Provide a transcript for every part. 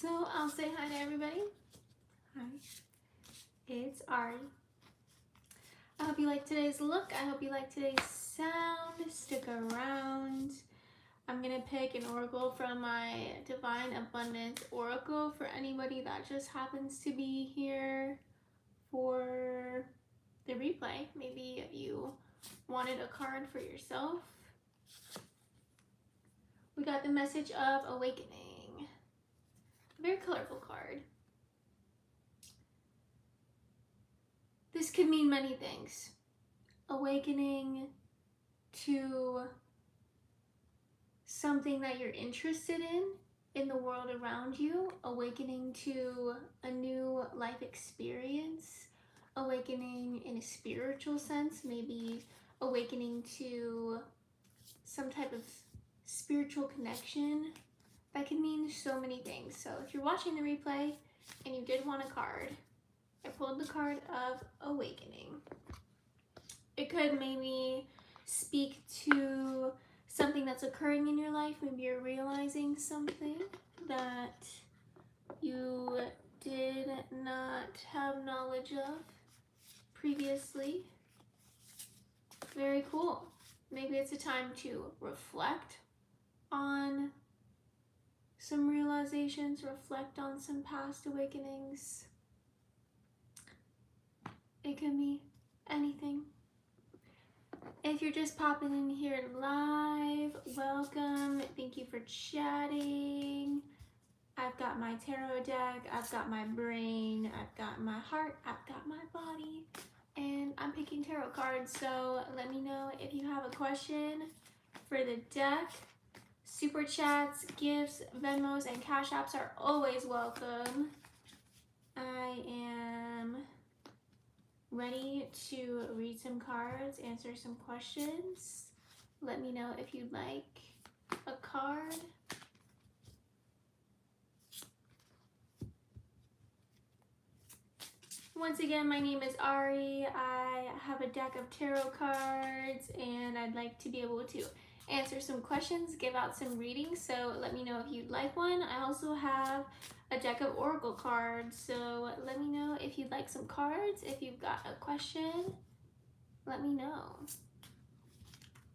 So I'll say hi to everybody. Hi, it's Ari. I hope you like today's look. I hope you like today's sound. Stick around. I'm going to pick an oracle from my Divine Abundance Oracle for anybody that just happens to be here for the replay. Maybe you wanted a card for yourself. We got the message of awakening. A very colorful card. This could mean many things. Awakening to something that you're interested in the world around you, awakening to a new life experience, awakening in a spiritual sense, maybe awakening to some type of spiritual connection. That can mean so many things. So if you're watching the replay and you did want a card, I pulled the card of awakening. It could maybe speak to something that's occurring in your life. Maybe you're realizing something that you did not have knowledge of previously. Very cool. Maybe it's a time to reflect on some realizations, reflect on some past awakenings. It can be anything. If you're just popping in here live, welcome. Thank you for chatting. I've got my tarot deck, I've got my brain, I've got my heart, I've got my body, and I'm picking tarot cards. So let me know if you have a question for the deck. Super chats, gifts, Venmos, and Cash Apps are always welcome. I am ready to read some cards, answer some questions. Let me know if you'd like a card. Once again, my name is Ari. I have a deck of tarot cards and I'd like to be able to answer some questions, give out some readings, so let me know if you'd like one. I also have a deck of oracle cards, so let me know if you'd like some cards. If you've got a question, let me know.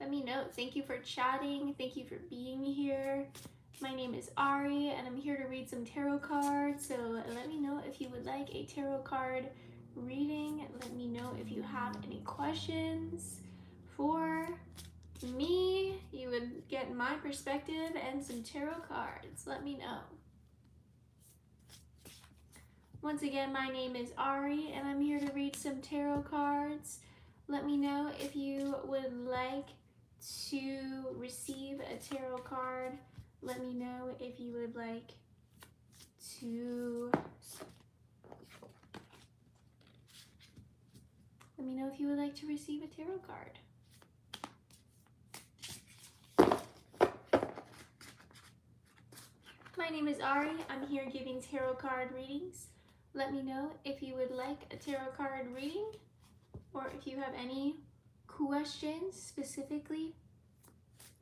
Let me know. Thank you for chatting. Thank you for being here. My name is Ari and I'm here to read some tarot cards, so let me know if you would like a tarot card reading. Let me know if you have any questions for me. You would get my perspective and some tarot cards. Let me know. Once again, my name is Ari and I'm here to read some tarot cards. Let me know if you would like to receive a tarot card. Let me know if you would like to receive a tarot card. My name is Ari. I'm here giving tarot card readings. Let me know if you would like a tarot card reading or if you have any questions specifically.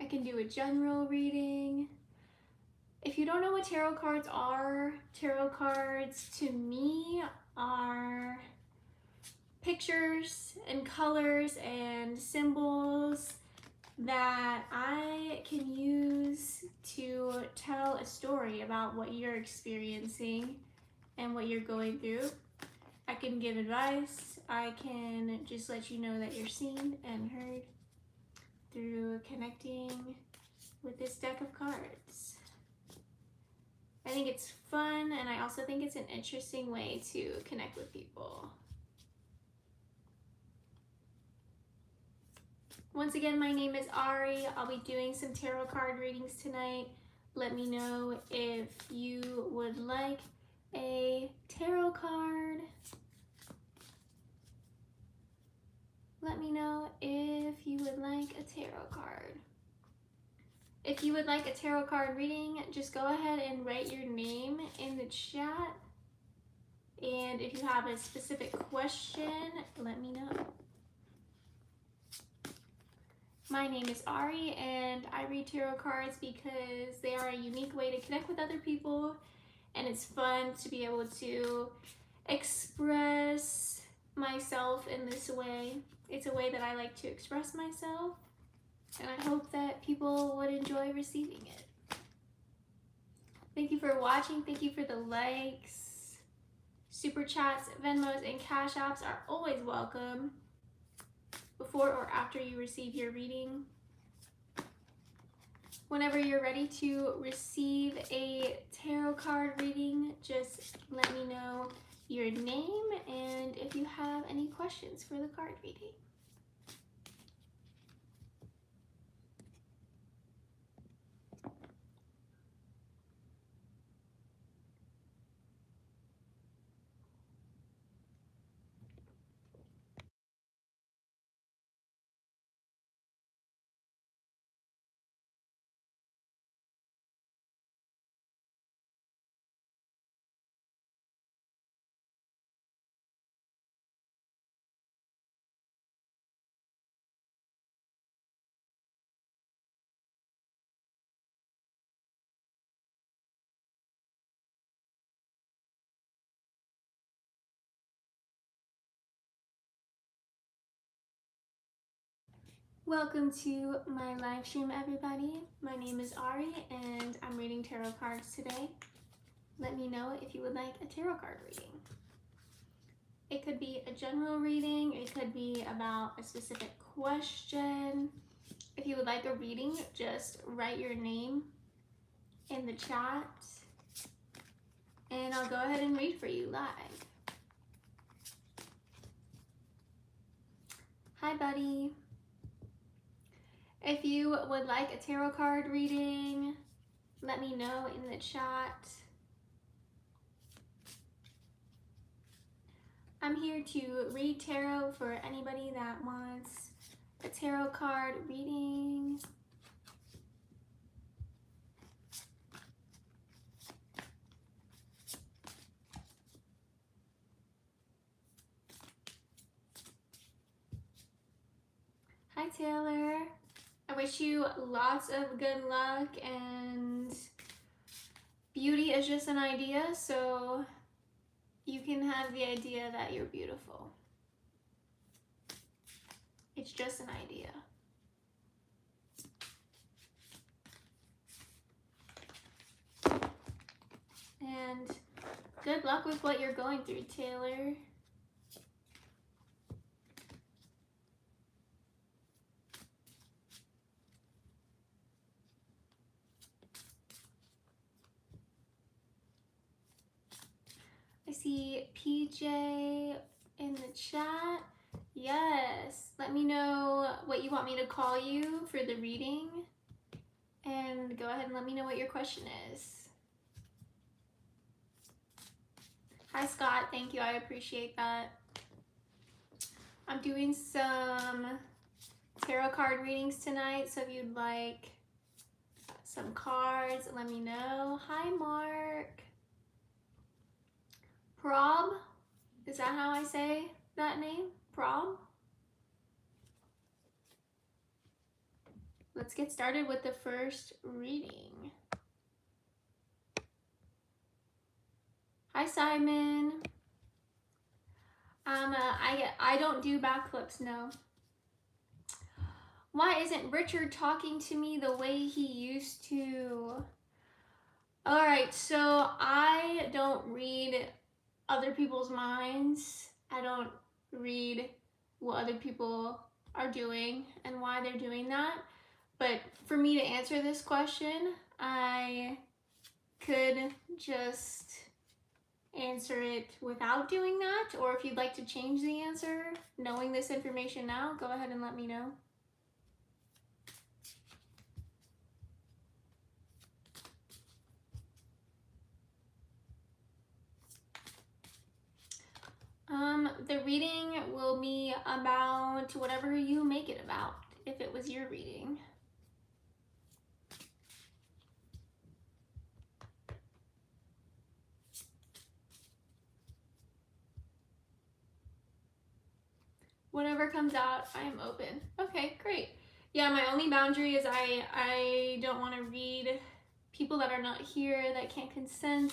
I can do a general reading. If you don't know what tarot cards to me are pictures and colors and symbols that I can use to tell a story about what you're experiencing and what you're going through. I can give advice. I can just let you know that you're seen and heard through connecting with this deck of cards. I think it's fun, and I also think it's an interesting way to connect with people. Once again, my name is Ari. I'll be doing some tarot card readings tonight. Let me know if you would like a tarot card. Let me know if you would like a tarot card. If you would like a tarot card reading, just go ahead and write your name in the chat. And if you have a specific question, let me know. My name is Ari and I read tarot cards because they are a unique way to connect with other people and it's fun to be able to express myself in this way. It's a way that I like to express myself, and I hope that people would enjoy receiving it. Thank you for watching. Thank you for the likes. Super chats, Venmos, and Cash Apps are always welcome before or after you receive your reading. Whenever you're ready to receive a tarot card reading, just let me know your name and if you have any questions for the card reading. Welcome to my live stream, everybody. My name is Ari, and I'm reading tarot cards today. Let me know if you would like a tarot card reading. It could be a general reading, it could be about a specific question. If you would like a reading, just write your name in the chat, and I'll go ahead and read for you live. Hi, buddy. If you would like a tarot card reading, let me know in the chat. I'm here to read tarot for anybody that wants a tarot card reading. Hi, Taylor. I wish you lots of good luck, and beauty is just an idea, so you can have the idea that you're beautiful. It's just an idea. And good luck with what you're going through, Taylor. I see PJ in the chat. Yes, let me know what you want me to call you for the reading, and go ahead and let me know what your question is. Hi, Scott. Thank you. I appreciate that. I'm doing some tarot card readings tonight, so if you'd like some cards, let me know. Hi, Mark. Prob, is that how I say that name? Prob? Let's get started with the first reading. Hi, Simon. I don't do back flips, no. Why isn't Richard talking to me the way he used to? All right, so I don't read other people's minds. I don't read what other people are doing and why they're doing that. But for me to answer this question, I could just answer it without doing that. Or if you'd like to change the answer, knowing this information now, go ahead and let me know. The reading will be about whatever you make it about, if it was your reading. Whatever comes out, I am open. Okay, great. Yeah, my only boundary is I don't want to read people that are not here, that can't consent.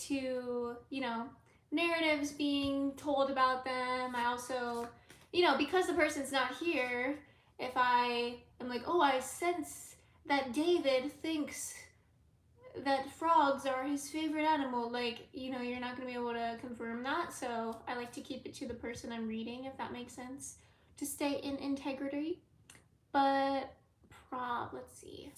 to, narratives being told about them. I also, because the person's not here, if I am like, oh, I sense that David thinks that frogs are his favorite animal, like, you're not going to be able to confirm that. So I like to keep it to the person I'm reading, if that makes sense, to stay in integrity. But let's see.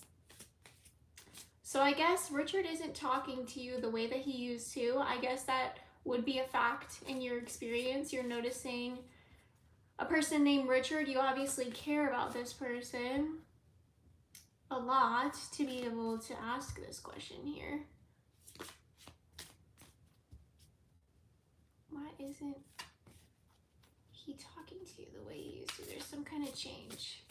So I guess Richard isn't talking to you the way that he used to. I guess that would be a fact in your experience. You're noticing a person named Richard. You obviously care about this person a lot to be able to ask this question here. Why isn't he talking to you the way he used to? There's some kind of change.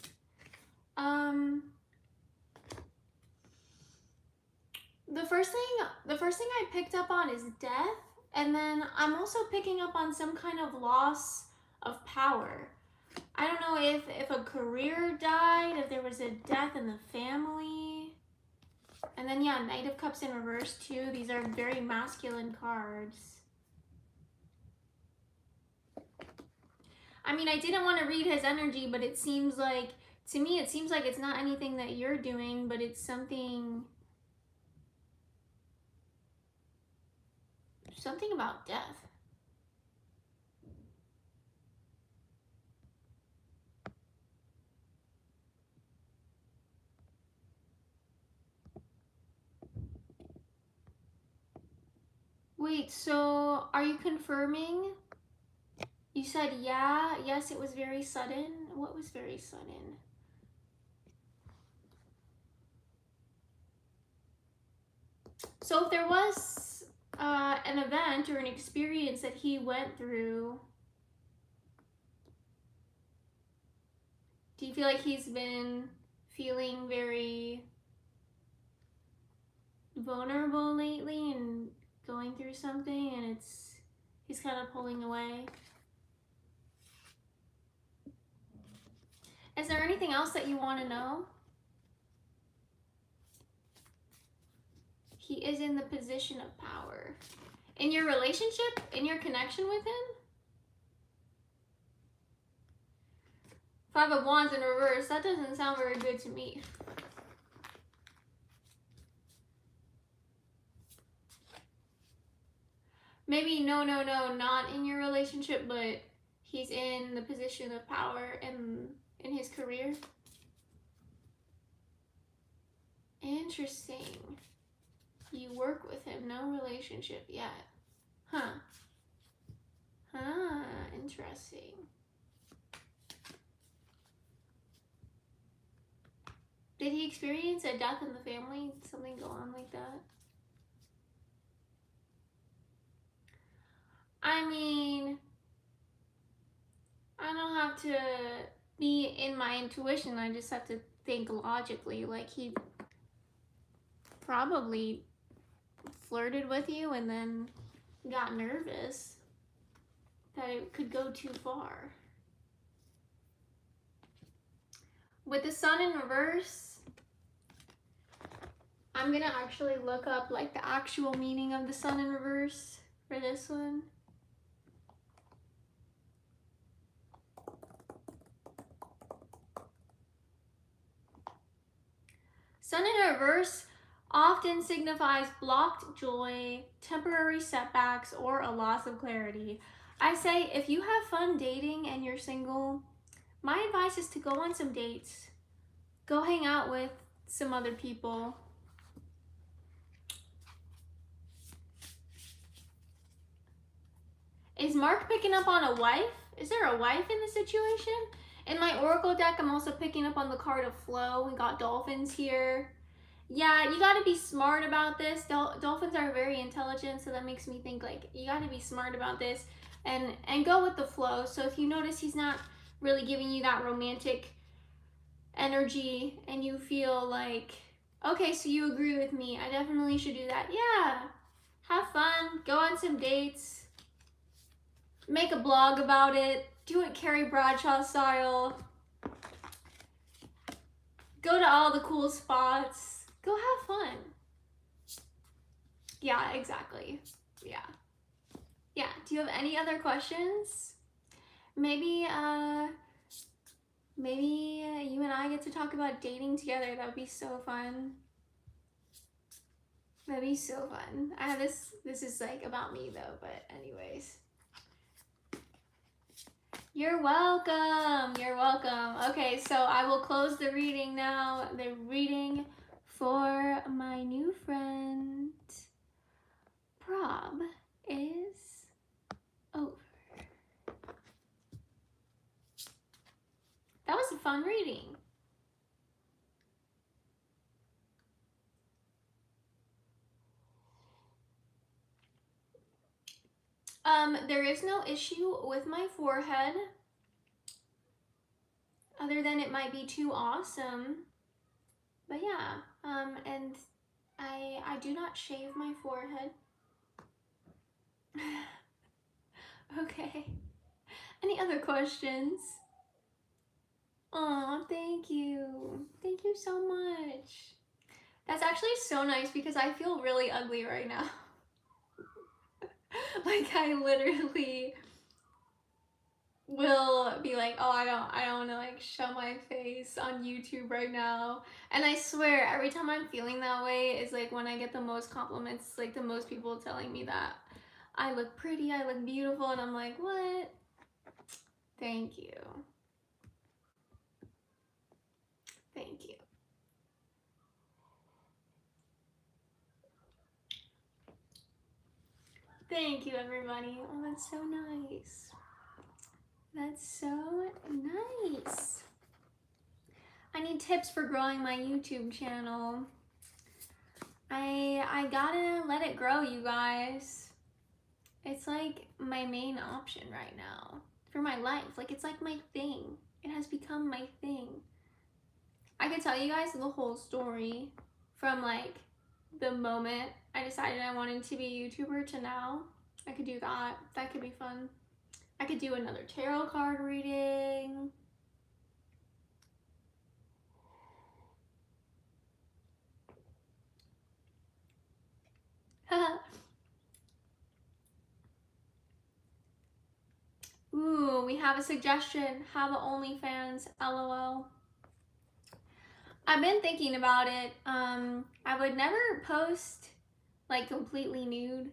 The first thing I picked up on is death, and then I'm also picking up on some kind of loss of power. I don't know if a career died, if there was a death in the family. And then yeah, Knight of Cups in reverse too. These are very masculine cards. I mean, I didn't want to read his energy, but it seems like, to me, it seems like it's not anything that you're doing, but it's something about death. Wait, so are you confirming? You said yeah, yes, it was very sudden. What was very sudden? So if there was an event or an experience that he went through, do you feel like he's been feeling very vulnerable lately and going through something, and he's kind of pulling away? Is there anything else that you want to know? He is in the position of power. In your relationship, in your connection with him? Five of Wands in reverse, that doesn't sound very good to me. Maybe no, not in your relationship, but he's in the position of power in his career. Interesting. You work with him, no relationship yet. Huh. Interesting. Did he experience a death in the family? Something go on like that? I mean, I don't have to be in my intuition. I just have to think logically. Like, he probably flirted with you and then got nervous that it could go too far. With the sun in reverse, I'm gonna actually look up like the actual meaning of the sun in reverse for this one. Sun in reverse often signifies blocked joy, temporary setbacks, or a loss of clarity. I say if you have fun dating and you're single, my advice is to go on some dates. Go hang out with some other people. Is Mark picking up on a wife? Is there a wife in the situation? In my Oracle deck, I'm also picking up on the card of flow. We got dolphins here. Yeah, you got to be smart about this. Dolphins are very intelligent, so that makes me think like you got to be smart about this and go with the flow. So if you notice he's not really giving you that romantic energy and you feel like, okay, so you agree with me, I definitely should do that. Yeah, have fun, go on some dates, make a blog about it, do it Carrie Bradshaw style, go to all the cool spots, go have fun. Yeah, exactly. Yeah. Yeah. Do you have any other questions? Maybe you and I get to talk about dating together. That would be so fun. That'd be so fun. I have this is like about me though, but anyways. You're welcome. You're welcome. Okay, so I will close the reading now. The reading for my new friend Prob is over. That was a fun reading. There is no issue with my forehead, other than it might be too awesome. But yeah, and I do not shave my forehead. Okay. Any other questions? Aw, thank you. Thank you so much. That's actually so nice because I feel really ugly right now. Like I literally will be like, oh, I don't want to like show my face on YouTube right now. And I swear, every time I'm feeling that way is like when I get the most compliments, like the most people telling me that I look pretty, I look beautiful, and I'm like, what? Thank you. Thank you. Thank you, everybody. Oh, that's so nice. That's so nice. I need tips for growing my YouTube channel. I gotta let it grow, you guys. It's like my main option right now for my life. Like it's like my thing. It has become my thing. I could tell you guys the whole story from like the moment I decided I wanted to be a YouTuber to now. I could do that. That could be fun. I could do another tarot card reading. Ooh, we have a suggestion. Have an OnlyFans, LOL. I've been thinking about it. I would never post like completely nude.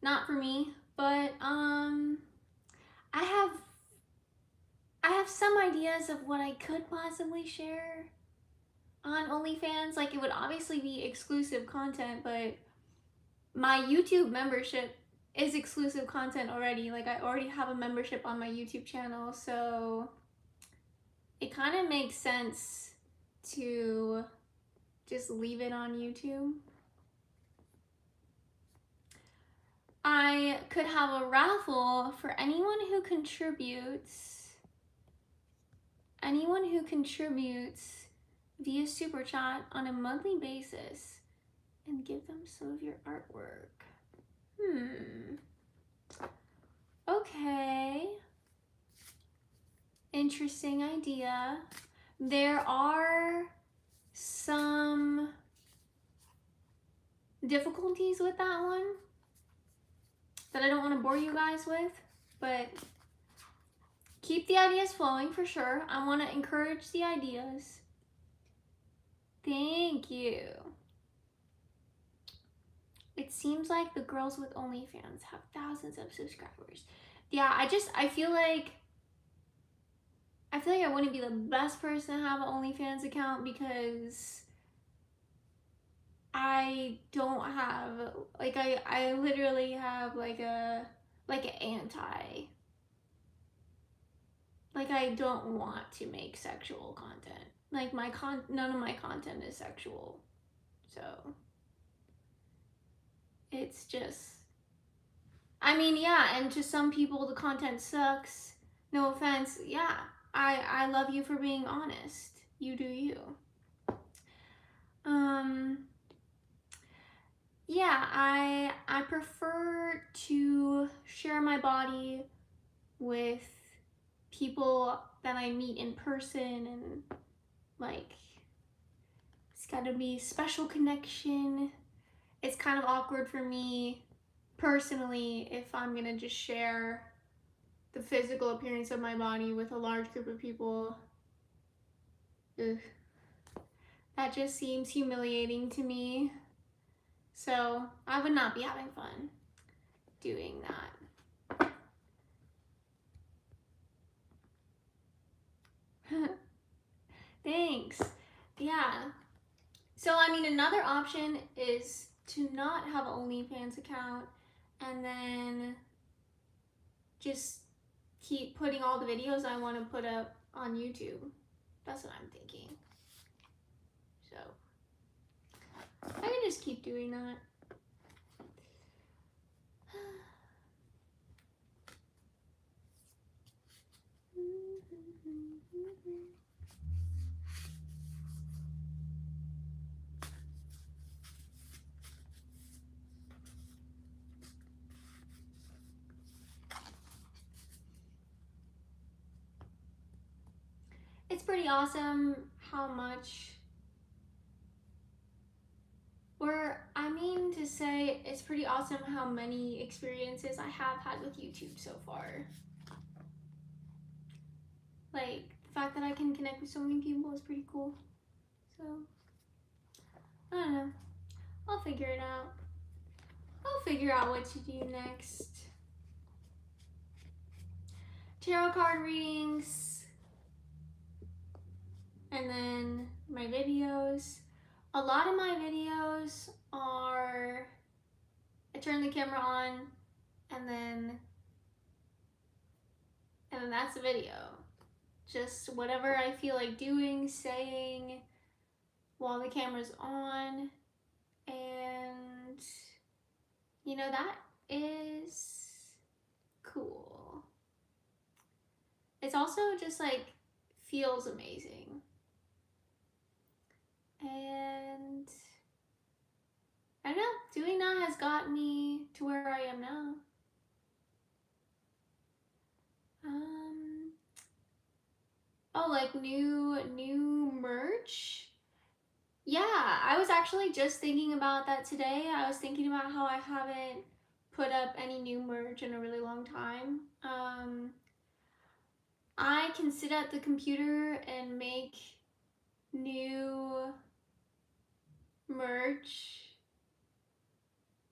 Not for me. But I have some ideas of what I could possibly share on OnlyFans. Like it would obviously be exclusive content, but my YouTube membership is exclusive content already. Like I already have a membership on my YouTube channel, so it kind of makes sense to just leave it on YouTube. I could have a raffle for anyone who contributes via Super Chat on a monthly basis and give them some of your artwork. Okay. Interesting idea. There are some difficulties with that one that I don't want to bore you guys with, but keep the ideas flowing for sure. I want to encourage the ideas. Thank you. It seems like the girls with OnlyFans have thousands of subscribers. Yeah, I feel like I wouldn't be the best person to have an OnlyFans account because I don't have like I literally have like an anti, like I don't want to make sexual content. Like none of my content is sexual. So it's just, I mean, yeah, and to some people the content sucks. No offense. Yeah, I love you for being honest. You do you. Yeah, I prefer to share my body with people that I meet in person, and like it's gotta be special connection. It's kind of awkward for me personally if I'm gonna just share the physical appearance of my body with a large group of people. Ugh. That just seems humiliating to me. So I would not be having fun doing that. Thanks. Yeah. So, I mean, another option is to not have an OnlyFans account and then just keep putting all the videos I want to put up on YouTube. That's what I'm thinking. So, I can just keep doing that. It's pretty awesome how much, or I mean to say, it's pretty awesome how many experiences I have had with YouTube so far. Like, the fact that I can connect with so many people is pretty cool. So, I don't know. I'll figure it out. I'll figure out what to do next. Tarot card readings. And then my videos. A lot of my videos are, I turn the camera on and then that's the video. Just whatever I feel like doing, saying while the camera's on. And you know, that is cool. It's also just like feels amazing. And I don't know, doing that has got me to where I am now. Oh, like new merch? Yeah, I was actually just thinking about that today. I was thinking about how I haven't put up any new merch in a really long time. I can sit at the computer and make new merch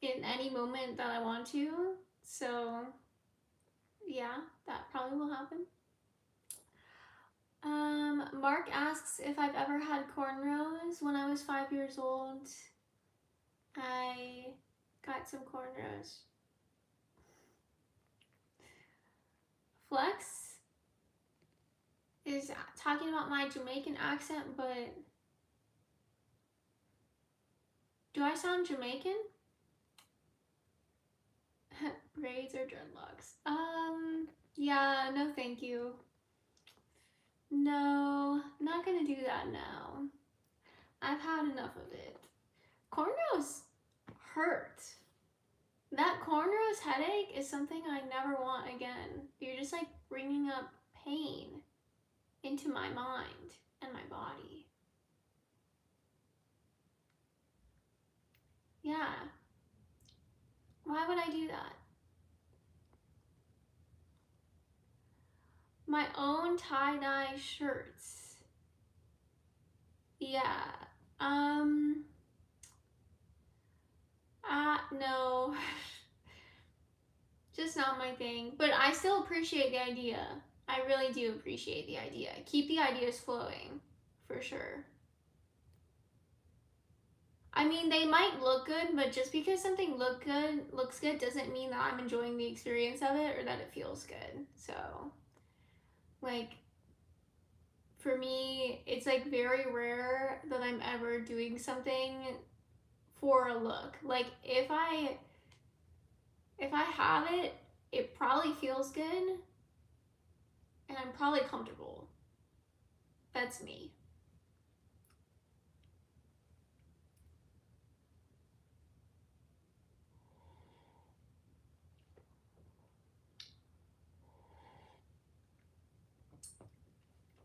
in any moment that I want to. So yeah, that probably will happen. Mark asks if I've ever had cornrows. When I was 5 years old, I got some cornrows. Flex is talking about my Jamaican accent, but do I sound Jamaican? Braids or dreadlocks? Yeah, no thank you. No, not gonna do that now. I've had enough of it. Cornrows hurt. That cornrows headache is something I never want again. You're just like bringing up pain into my mind and my body. Yeah. Why would I do that? My own tie-dye shirts. Yeah. No. Just not my thing. But I still appreciate the idea. I really do appreciate the idea. Keep the ideas flowing, for sure. I mean, they might look good, but just because something looks good doesn't mean that I'm enjoying the experience of it or that it feels good. So, like, for me, it's like very rare that I'm ever doing something for a look. Like, if I have it, it probably feels good and I'm probably comfortable. That's me.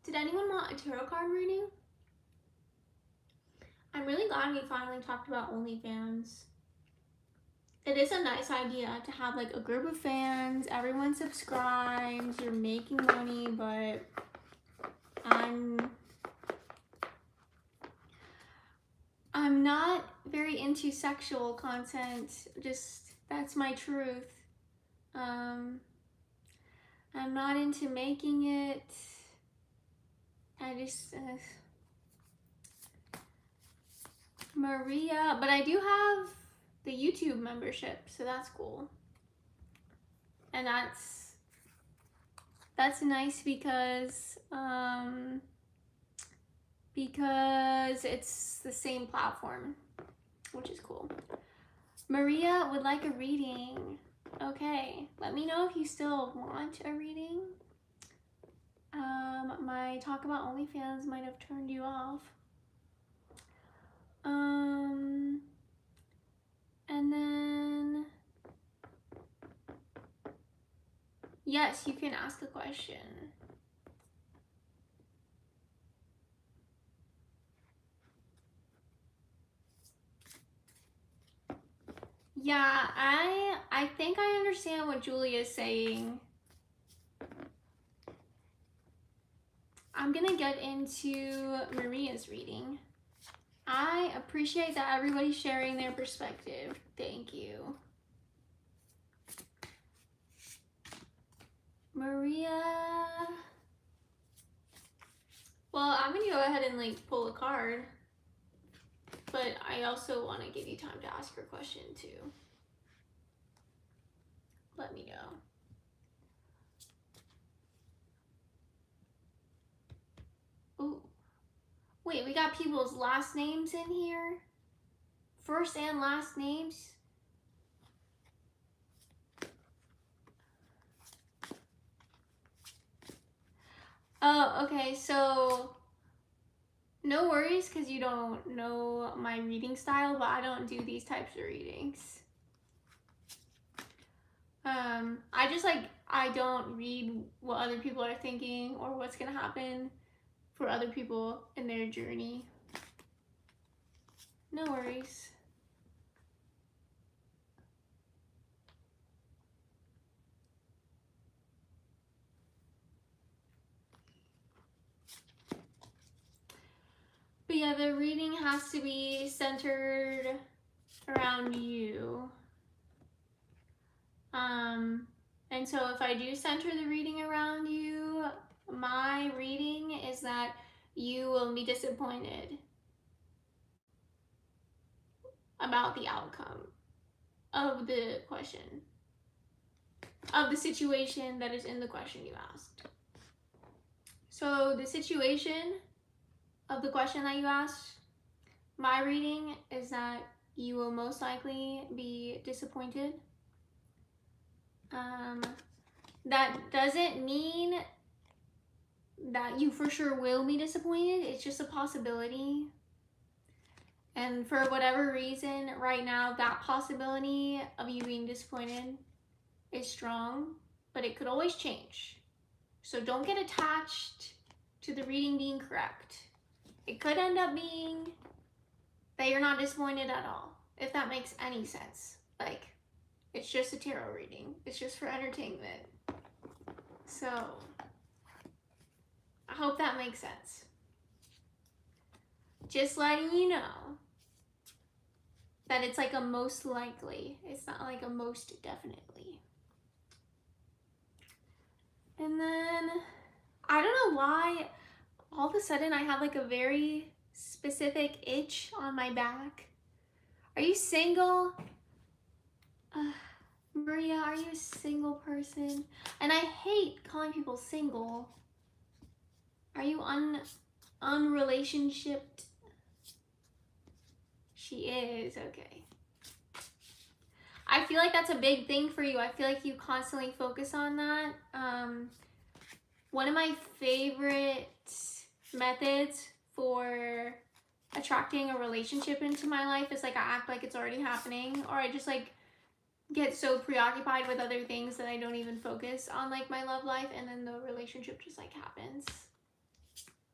Did anyone want a tarot card reading? I'm really glad we finally talked about OnlyFans. It is a nice idea to have like a group of fans, everyone subscribes, you're making money, but I'm not very into sexual content. Just that's my truth. I'm not into making it. I just Maria, but I do have the YouTube membership, so that's cool. And that's nice because it's the same platform, which is cool. Maria would like a reading. Okay, let me know if you still want a reading. My talk about OnlyFans might have turned you off. And then, yes, you can ask a question. Yeah, I think I understand what Julia's saying. I'm gonna get into Maria's reading. I appreciate that everybody's sharing their perspective. Thank you. Maria. Well, I'm gonna go ahead and like pull a card, but I also want to give you time to ask your question too. Let me know. Ooh. Wait, we got people's last names in here? First and last names? Oh, okay, so no worries because you don't know my reading style, but I don't do these types of readings. I don't read what other people are thinking or what's gonna happen for other people in their journey. No worries. But yeah, the reading has to be centered around you. And so if I do center the reading around you, my reading is that you will be disappointed about the outcome of the question, of the situation that is in the question you asked. So the situation of the question that you asked, my reading is that you will most likely be disappointed. That doesn't mean that you for sure will be disappointed. It's just a possibility. And for whatever reason, right now, that possibility of you being disappointed is strong, but it could always change. So don't get attached to the reading being correct. It could end up being that you're not disappointed at all, if that makes any sense. Like, it's just a tarot reading. It's just for entertainment. So, I hope that makes sense. Just letting you know that it's like a most likely. It's not like a most definitely. And then, I don't know why, all of a sudden I have like a very specific itch on my back. Are you single? Maria, are you a single person? And I hate calling people single. Are you unrelationshiped? She is, okay. I feel like that's a big thing for you. I feel like you constantly focus on that. One of my favorite methods for attracting a relationship into my life is like I act like it's already happening, or I just like get so preoccupied with other things that I don't even focus on like my love life, and then the relationship just like happens.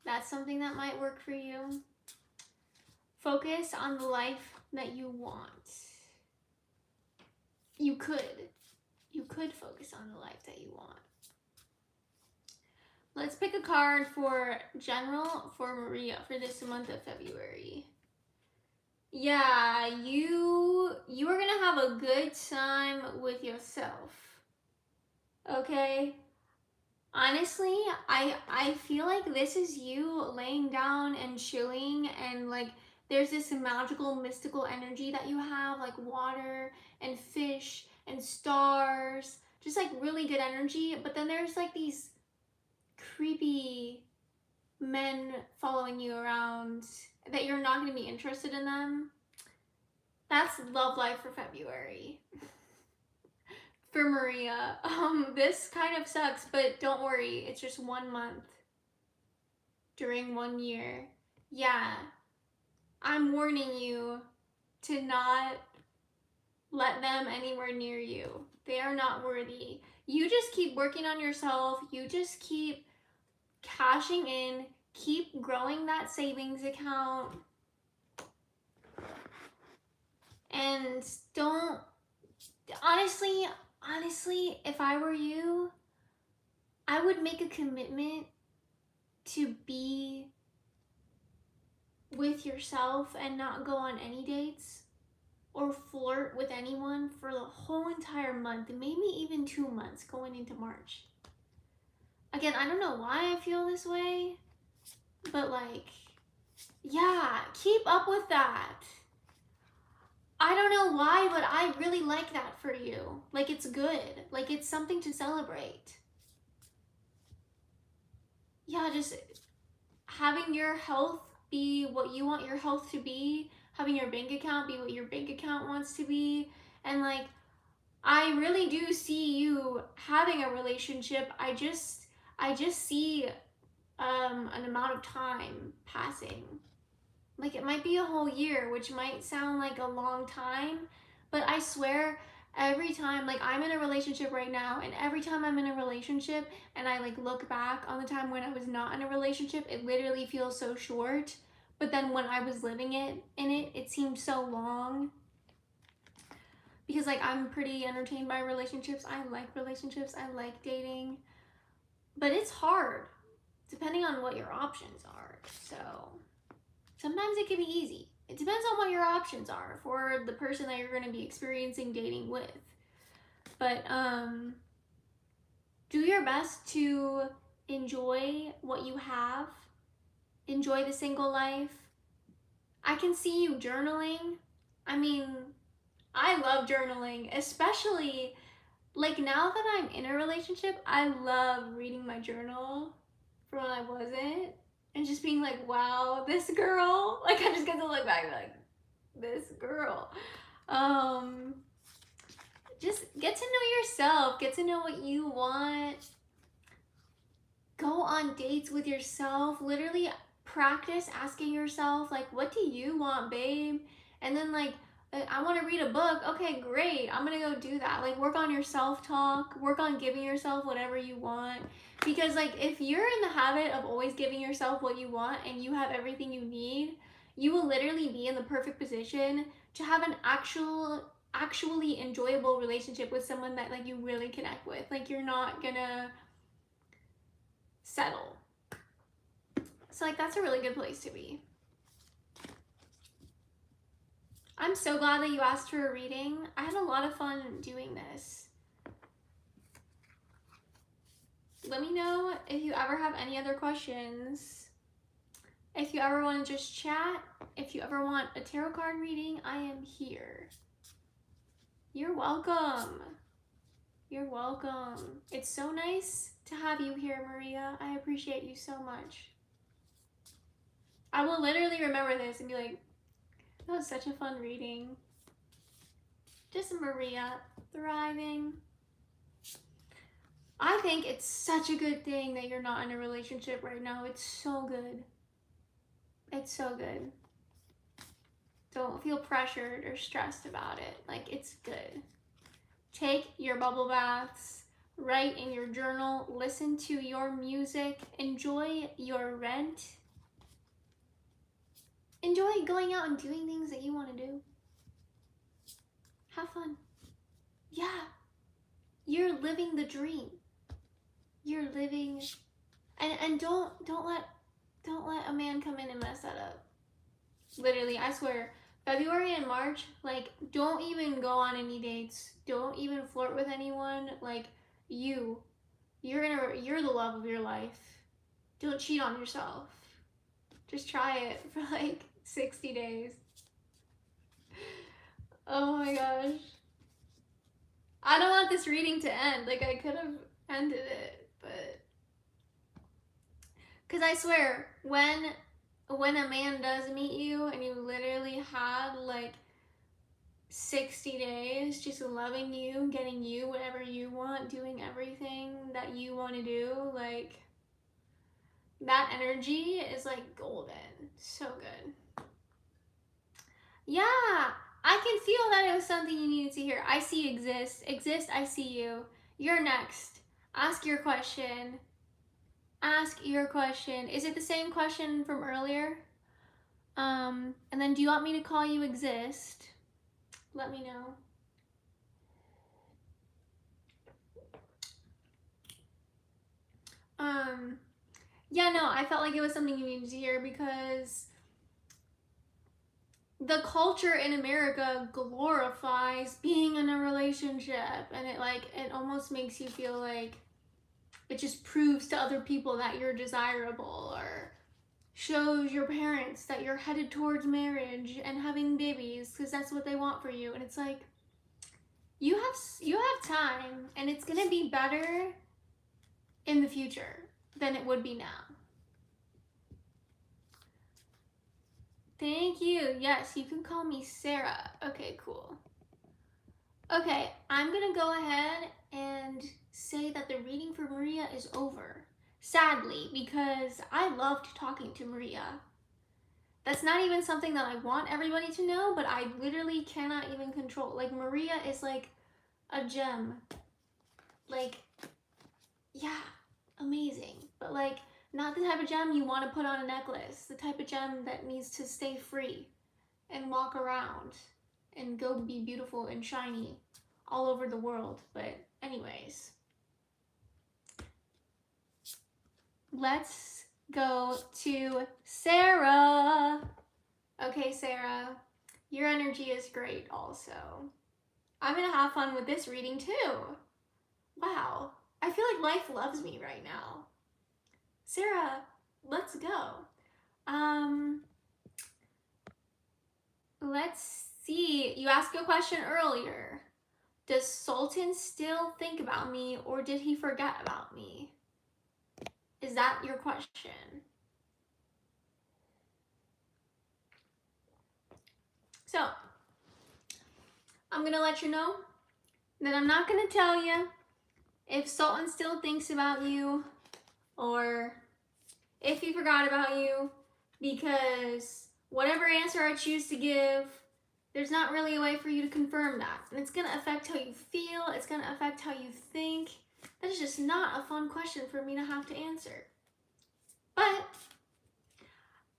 That's something that might work for you. Focus on the life that you want. You could focus on the life that you want. Let's pick a card for general for Maria for this month of February. Yeah, you are gonna have a good time with yourself. Okay? Honestly, I feel like this is you laying down and chilling, and like there's this magical mystical energy that you have, like water and fish and stars, just like really good energy. But then there's like these creepy men following you around that you're not going to be interested in them. That's love life for February. For Maria. This kind of sucks, but don't worry, it's just 1 month during 1 year. Yeah, I'm warning you to not let them anywhere near you. They are not worthy. You just keep working on yourself. You just keep cashing in. Keep growing that savings account. And don't, honestly, if I were you, I would make a commitment to be with yourself and not go on any dates or flirt with anyone for the whole entire month, maybe even 2 months going into March. Again, I don't know why I feel this way, but like, yeah, keep up with that. I don't know why, but I really like that for you. Like, it's good. Like, it's something to celebrate. Yeah, just having your health be what you want your health to be, having your bank account be what your bank account wants to be, and like, I really do see you having a relationship. I just see an amount of time passing. Like, it might be a whole year, which might sound like a long time, but I swear every time, like, I'm in a relationship right now, and every time I'm in a relationship and I like look back on the time when I was not in a relationship, it literally feels so short. But then when I was living in it, it seemed so long. Because like, I'm pretty entertained by relationships. I like dating. But it's hard, depending on what your options are. So sometimes it can be easy. It depends on what your options are for the person that you're going to be experiencing dating with. But do your best to enjoy what you have. Enjoy the single life. I can see you journaling. I mean, I love journaling, especially like now that I'm in a relationship. I love reading my journal from when I wasn't and just being like, wow, this girl. Like, I just get to look back and be like, this girl. Just get to know yourself, get to know what you want. Go on dates with yourself. Literally practice asking yourself, like, what do you want, babe? And then like, I want to read a book. Okay, great. I'm going to go do that. Like, work on your self-talk. Work on giving yourself whatever you want. Because, like, if you're in the habit of always giving yourself what you want and you have everything you need, you will literally be in the perfect position to have an actually enjoyable relationship with someone that, like, you really connect with. Like, you're not going to settle. So, like, that's a really good place to be. I'm so glad that you asked for a reading. I had a lot of fun doing this. Let me know if you ever have any other questions. If you ever want to just chat, if you ever want a tarot card reading, I am here. You're welcome. You're welcome. It's so nice to have you here, Maria. I appreciate you so much. I will literally remember this and be like, that was such a fun reading. Just Maria thriving. I think it's such a good thing that you're not in a relationship right now. It's so good. It's so good. Don't feel pressured or stressed about it. Like, it's good. Take your bubble baths, write in your journal, listen to your music, enjoy your rent. Enjoy going out and doing things that you want to do. Have fun. Yeah. You're living the dream. You're living, and don't let a man come in and mess that up. Literally, I swear, February and March, like, don't even go on any dates. Don't even flirt with anyone. Like, you're the love of your life. Don't cheat on yourself. Just try it for like 60 days. Oh my gosh. I don't want this reading to end. Like, I could have ended it, but because I swear, when a man does meet you and you literally had like 60 days just loving you, getting you whatever you want, doing everything that you want to do, like, that energy is like golden. So good. Yeah, I can feel that it was something you needed to hear. I see exist. Exist, I see you. You're next. Ask your question. Ask your question. Is it the same question from earlier? And then do you want me to call you exist? Let me know. Yeah, no, I felt like it was something you needed to hear because the culture in America glorifies being in a relationship, and it almost makes you feel like it just proves to other people that you're desirable, or shows your parents that you're headed towards marriage and having babies because that's what they want for you. And it's like, you have time, and it's gonna be better in the future than it would be now. Thank you. Yes, you can call me Sarah. Okay, cool. Okay, I'm gonna go ahead and say that the reading for Maria is over. Sadly, because I loved talking to Maria. That's not even something that I want everybody to know, but I literally cannot even control. Like, Maria is like a gem. Like, yeah, amazing. But like, not the type of gem you want to put on a necklace. The type of gem that needs to stay free and walk around and go be beautiful and shiny all over the world. But anyways, let's go to Sarah. Okay, Sarah, your energy is great also. I'm gonna have fun with this reading too. Wow, I feel like life loves me right now. Sarah, let's go. Let's see. You asked a question earlier. Does Sultan still think about me, or did he forget about me? Is that your question? So, I'm gonna let you know that I'm not gonna tell you if Sultan still thinks about you or if he forgot about you, because whatever answer I choose to give, there's not really a way for you to confirm that. And it's gonna affect how you feel, it's gonna affect how you think. That is just not a fun question for me to have to answer. But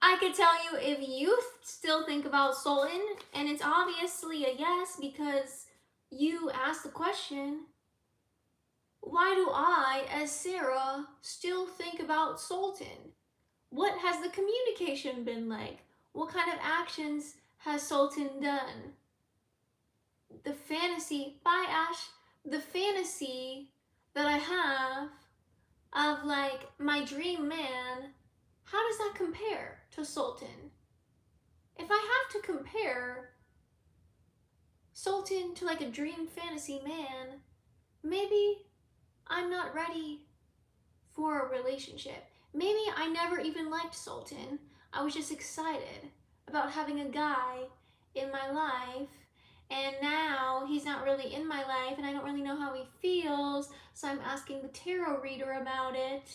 I could tell you if you still think about Sultan, and it's obviously a yes because you asked the question, why do I, as Sarah, still think about Sultan? What has the communication been like? What kind of actions has Sultan done? The fantasy, bye Ash, the fantasy that I have of like my dream man, how does that compare to Sultan? If I have to compare Sultan to like a dream fantasy man, maybe I'm not ready for a relationship. Maybe I never even liked Sultan. I was just excited about having a guy in my life, and now he's not really in my life and I don't really know how he feels, so I'm asking the tarot reader about it.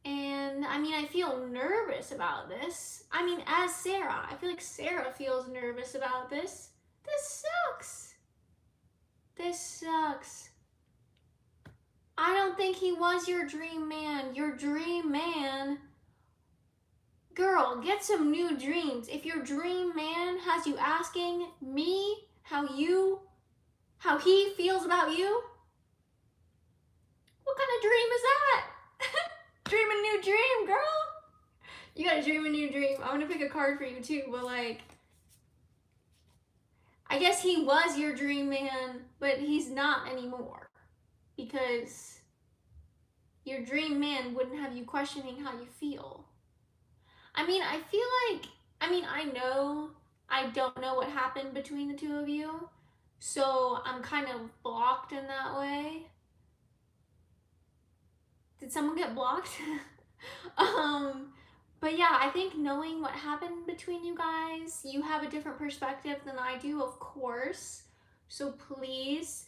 And I mean, I feel nervous about this. I mean, as Sarah, I feel like Sarah feels nervous about this. This sucks. This sucks. I don't think he was your dream man. Your dream man Girl, get some new dreams. If your dream man has you asking me how he feels about you, what kind of dream is that? Dream a new dream, girl. You gotta dream a new dream. I'm gonna pick a card for you too, but like, I guess he was your dream man, but he's not anymore. Because your dream man wouldn't have you questioning how you feel. I mean, I feel like, I know I don't know what happened between the two of you, so I'm kind of blocked in that way. Did someone get blocked? But yeah, I think knowing what happened between you guys, you have a different perspective than I do, of course. So please,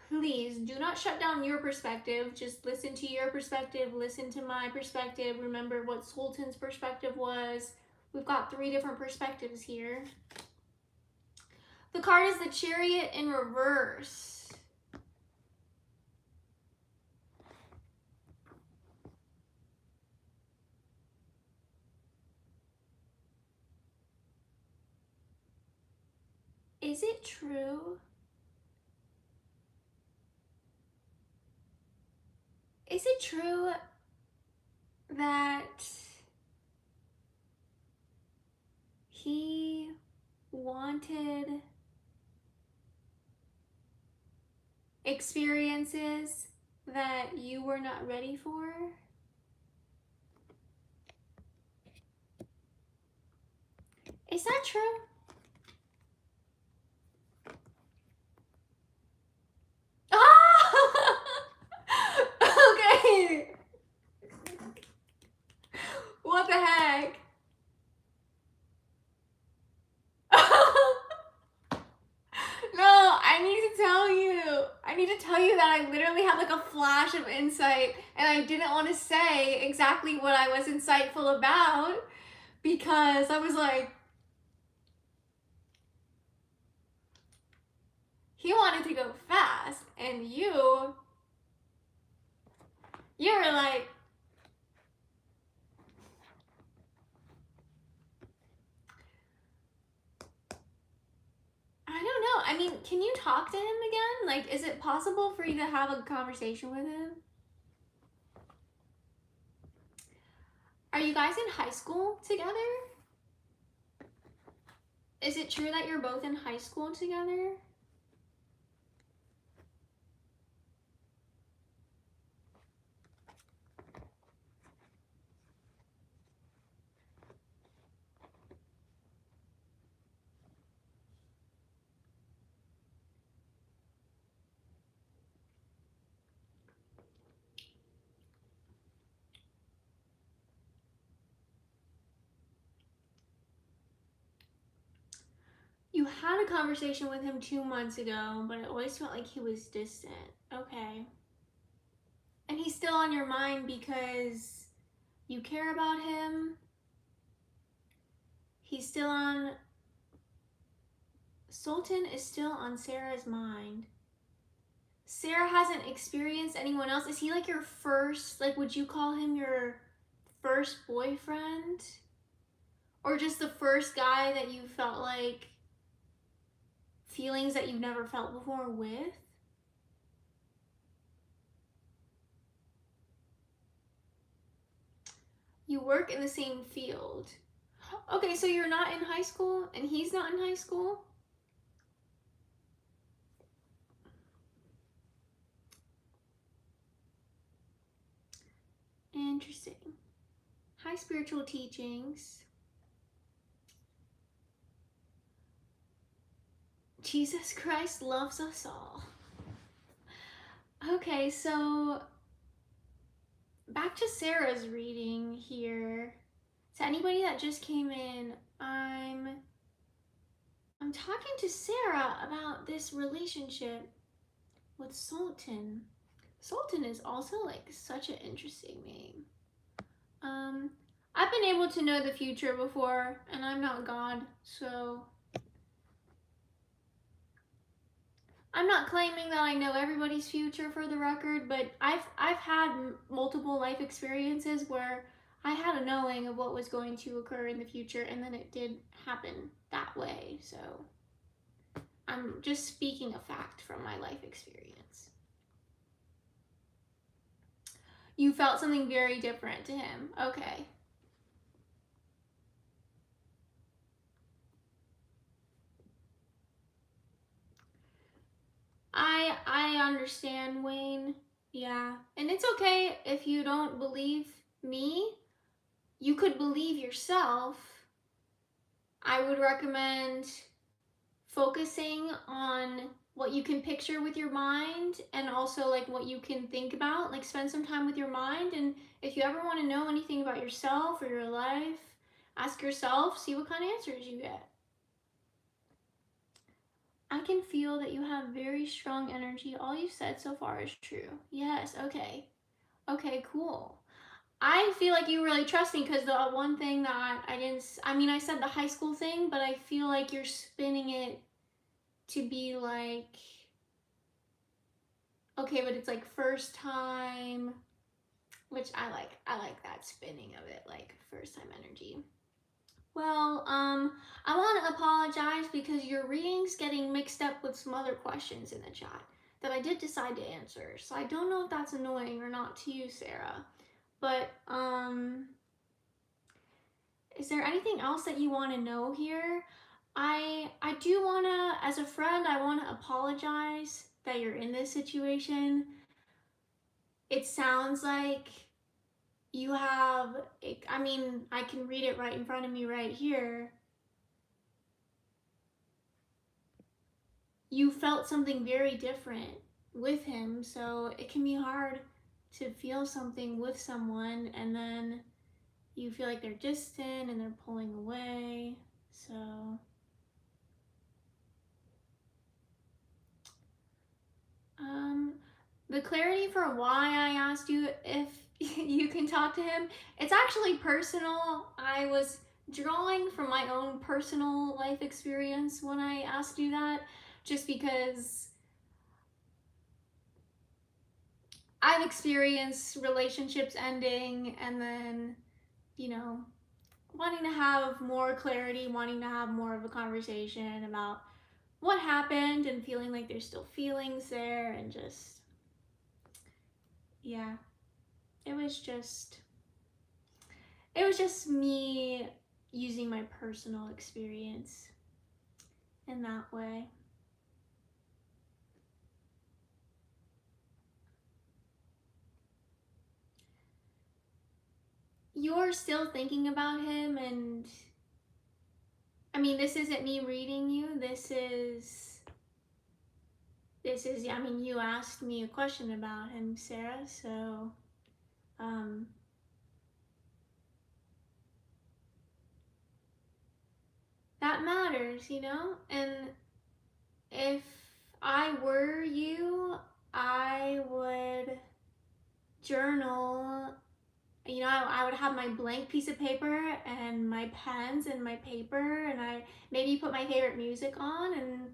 please do not shut down your perspective. Just listen to your perspective, listen to my perspective. Remember what Sultan's perspective was. We've got 3 different perspectives here. The card is the Chariot in reverse. Is it true? Is it true that he wanted experiences that you were not ready for? Is that true? Ah! Okay. What the heck? No, I need to tell you. I need to tell you that I literally had like a flash of insight and I didn't want to say exactly what I was insightful about because I was like, he wanted to go fast and you were like, I don't know. I mean, can you talk to him again? Like, is it possible for you to have a conversation with him? Are you guys in high school together? Is it true that you're both in high school together? You had a conversation with him 2 months ago, but it always felt like he was distant. Okay. And he's still on your mind because you care about him. He's still on... Sultan is still on Sarah's mind. Sarah hasn't experienced anyone else. Is he like your first, like, would you call him your first boyfriend? Or just the first guy that you felt like feelings that you've never felt before with? You work in the same field. Okay, so you're not in high school and he's not in high school? Interesting. High spiritual teachings. Jesus Christ loves us all. Okay, so back to Sarah's reading here. To anybody that just came in, I'm talking to Sarah about this relationship with Sultan. Sultan is also like such an interesting name. I've been able to know the future before, and I'm not God, so I'm not claiming that I know everybody's future for the record, but I've had multiple life experiences where I had a knowing of what was going to occur in the future, and then it did happen that way. So I'm just speaking a fact from my life experience. You felt something very different to him. Okay. I understand, Wayne. Yeah. And it's okay if you don't believe me. You could believe yourself. I would recommend focusing on what you can picture with your mind, and also like what you can think about. Like, spend some time with your mind, and if you ever want to know anything about yourself or your life, ask yourself, see what kind of answers you get. I can feel that you have very strong energy. All you said so far is true. Yes, okay. Okay, cool. I feel like you really trust me, because the one thing that I didn't, I mean, I said the high school thing, but I feel like you're spinning it to be like, okay, but it's like first time, which I like. I like that spinning of it, like first time energy. Well, I want to apologize because your reading's getting mixed up with some other questions in the chat that I did decide to answer. So I don't know if that's annoying or not to you, Sarah. But, is there anything else that you want to know here? I do want to, as a friend, I want to apologize that you're in this situation. It sounds like you have, I mean, I can read it right in front of me right here. You felt something very different with him, so it can be hard to feel something with someone and then you feel like they're distant and they're pulling away. So the clarity for why I asked you if you can talk to him, it's actually personal. I was drawing from my own personal life experience when I asked you that, just because I've experienced relationships ending and then, you know, wanting to have more clarity, wanting to have more of a conversation about what happened and feeling like there's still feelings there, and just, yeah, it was just me using my personal experience in that way. You're still thinking about him, and I mean, this isn't me reading you. This is, I mean, you asked me a question about him, Sarah, so, that matters, you know? And if I were you, I would journal. You know, I would have my blank piece of paper and my pens and my paper, and I maybe put my favorite music on, and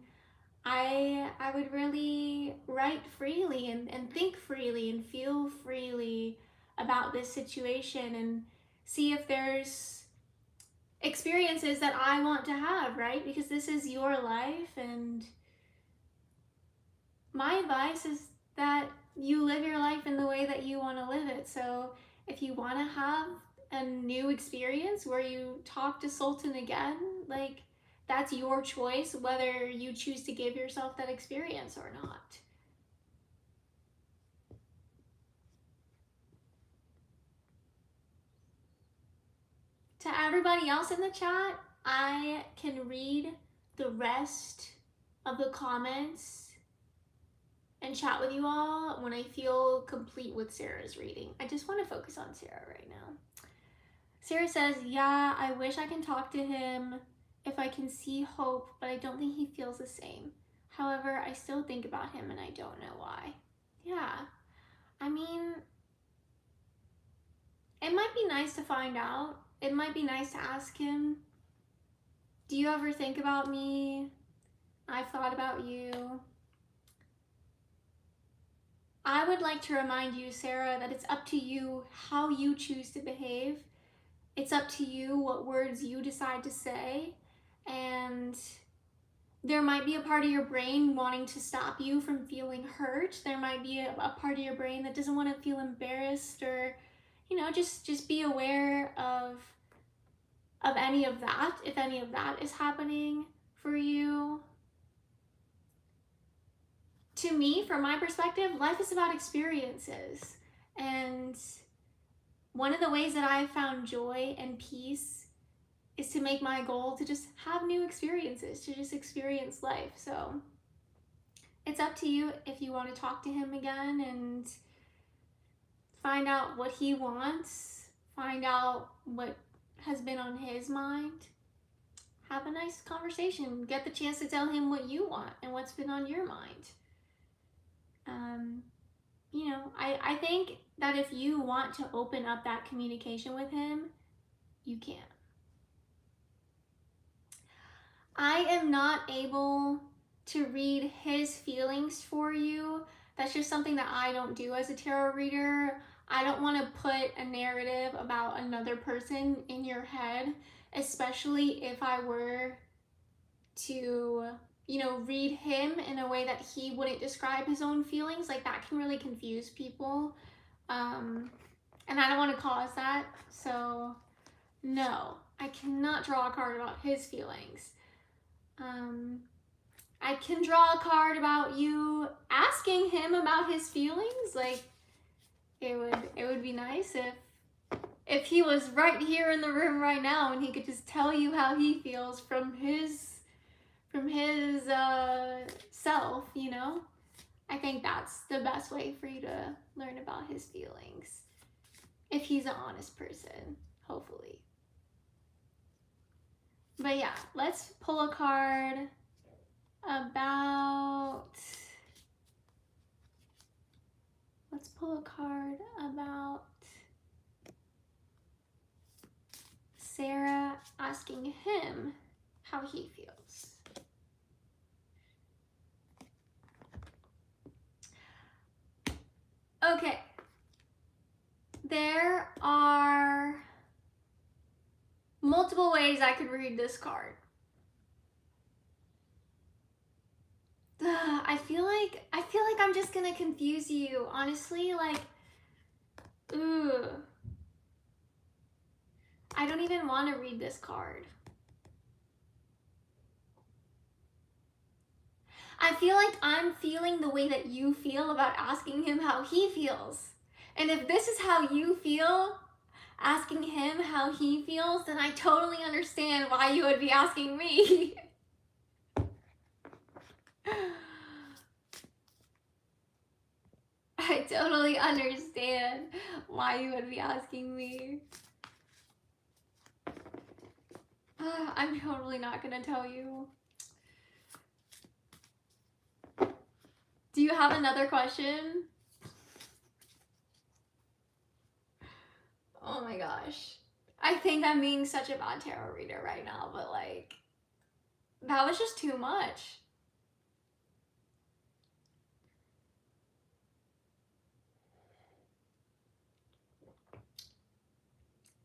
I would really write freely and think freely and feel freely about this situation, and see if there's experiences that I want to have, right? Because this is your life, and my advice is that you live your life in the way that you want to live it. So if you want to have a new experience where you talk to Sultan again, like, that's your choice, whether you choose to give yourself that experience or not. To everybody else in the chat, I can read the rest of the comments and chat with you all when I feel complete with Sarah's reading. I just want to focus on Sarah right now. Sarah says, yeah, I wish I can talk to him if I can see hope, but I don't think he feels the same. However, I still think about him and I don't know why. Yeah, I mean, it might be nice to find out. It might be nice to ask him, do you ever think about me? I've thought about you. I would like to remind you, Sarah, that it's up to you how you choose to behave. It's up to you what words you decide to say, and there might be a part of your brain wanting to stop you from feeling hurt. There might be a part of your brain that doesn't want to feel embarrassed, or, you know, just be aware of any of that, if any of that is happening for you. To me, from my perspective, life is about experiences. And one of the ways that I've found joy and peace is to make my goal to just have new experiences, to just experience life. So it's up to you if you want to talk to him again and find out what he wants, find out what has been on his mind. Have a nice conversation. Get the chance to tell him what you want and what's been on your mind. You know, I think that if you want to open up that communication with him, you can. I am not able to read his feelings for you. That's just something that I don't do as a tarot reader. I don't want to put a narrative about another person in your head, especially if I were to, you know, read him in a way that he wouldn't describe his own feelings. Like, that can really confuse people. And I don't want to cause that. So no, I cannot draw a card about his feelings. I can draw a card about you asking him about his feelings. Like, it would be nice if he was right here in the room right now and he could just tell you how he feels from his self, you know? I think that's the best way for you to learn about his feelings. If he's an honest person, hopefully. But yeah, let's pull a card about... Let's pull a card about Sarah asking him how he feels. Okay. There are multiple ways I could read this card. I feel like I'm just gonna confuse you, honestly. Like, ooh, I don't even want to read this card. I feel like I'm feeling the way that you feel about asking him how he feels. And if this is how you feel, asking him how he feels, then I totally understand why you would be asking me. I totally understand why you would be asking me. I'm totally not gonna tell you. Do you have another question? Oh my gosh. I think I'm being such a bad tarot reader right now, but like, that was just too much.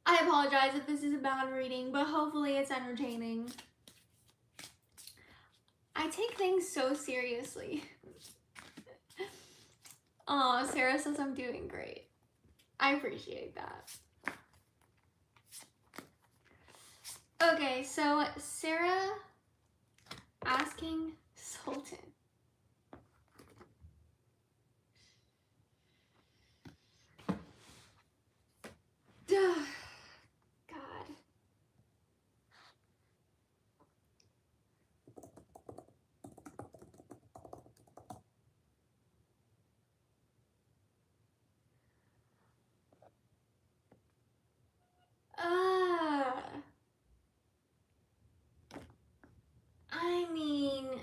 I apologize if this is a bad reading, but hopefully it's entertaining. I take things so seriously. Oh, Sarah says I'm doing great. I appreciate that. Okay, so Sarah asking Sultan. God. I mean,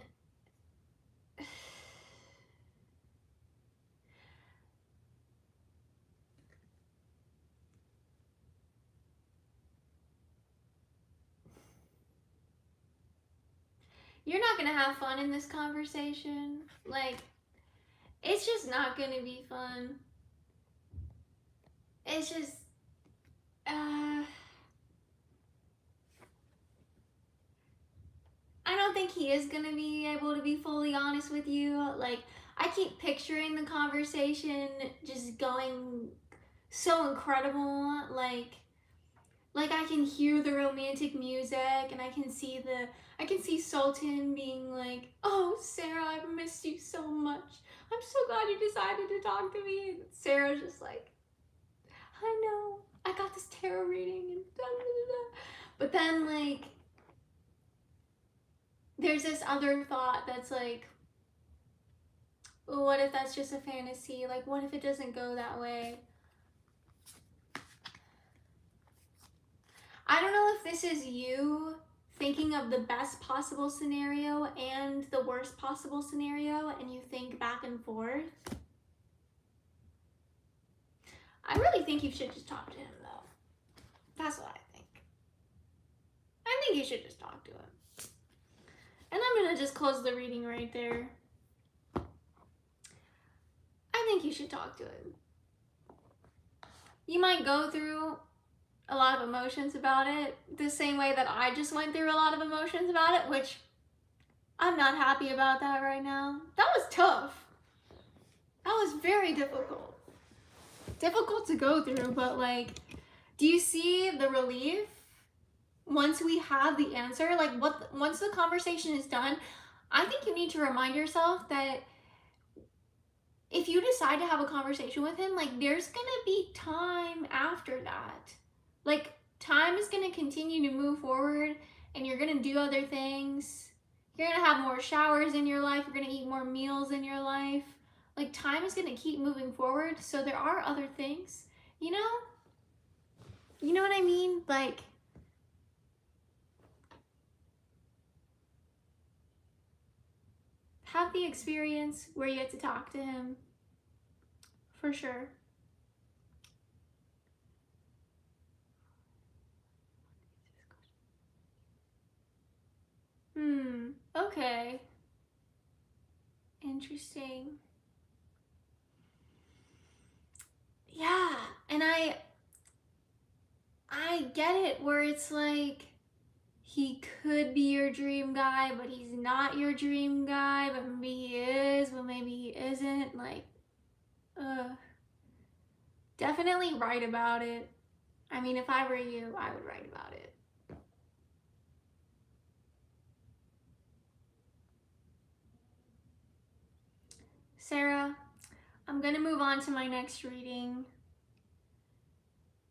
you're not gonna have fun in this conversation. Like, it's just not gonna be fun. It's just, I don't think he is gonna be able to be fully honest with you. Like, I keep picturing the conversation just going so incredible. Like I can hear the romantic music, and I can see Sultan being like, "Oh, Sarah, I've missed you so much. I'm so glad you decided to talk to me." And Sarah's just like, "I know. I got this tarot reading and da da da da." But then like there's this other thought that's like, what if that's just a fantasy? Like, what if it doesn't go that way? I don't know if this is you thinking of the best possible scenario and the worst possible scenario, and you think back and forth. I really think you should just talk to him, though. That's what I think. I think you should just talk to him. And I'm gonna just close the reading right there. I think you should talk to him. You might go through a lot of emotions about it, the same way that I just went through a lot of emotions about it, which I'm not happy about that right now. That was tough. That was very difficult. Difficult to go through, but like, do you see the relief once we have the answer? Like, once the conversation is done, I think you need to remind yourself that if you decide to have a conversation with him, like, there's gonna be time after that. Like, time is gonna continue to move forward, and you're gonna do other things. You're gonna have more showers in your life. You're gonna eat more meals in your life. Like, time is gonna keep moving forward, so there are other things, you know? You know what I mean? Like, have the experience where you get to talk to him, for sure. Okay. Interesting. Yeah, and I get it, where it's like, he could be your dream guy, but he's not your dream guy, but maybe he is, but maybe he isn't. Like, definitely write about it. I mean, if I were you, I would write about it. Sarah, I'm gonna move on to my next reading.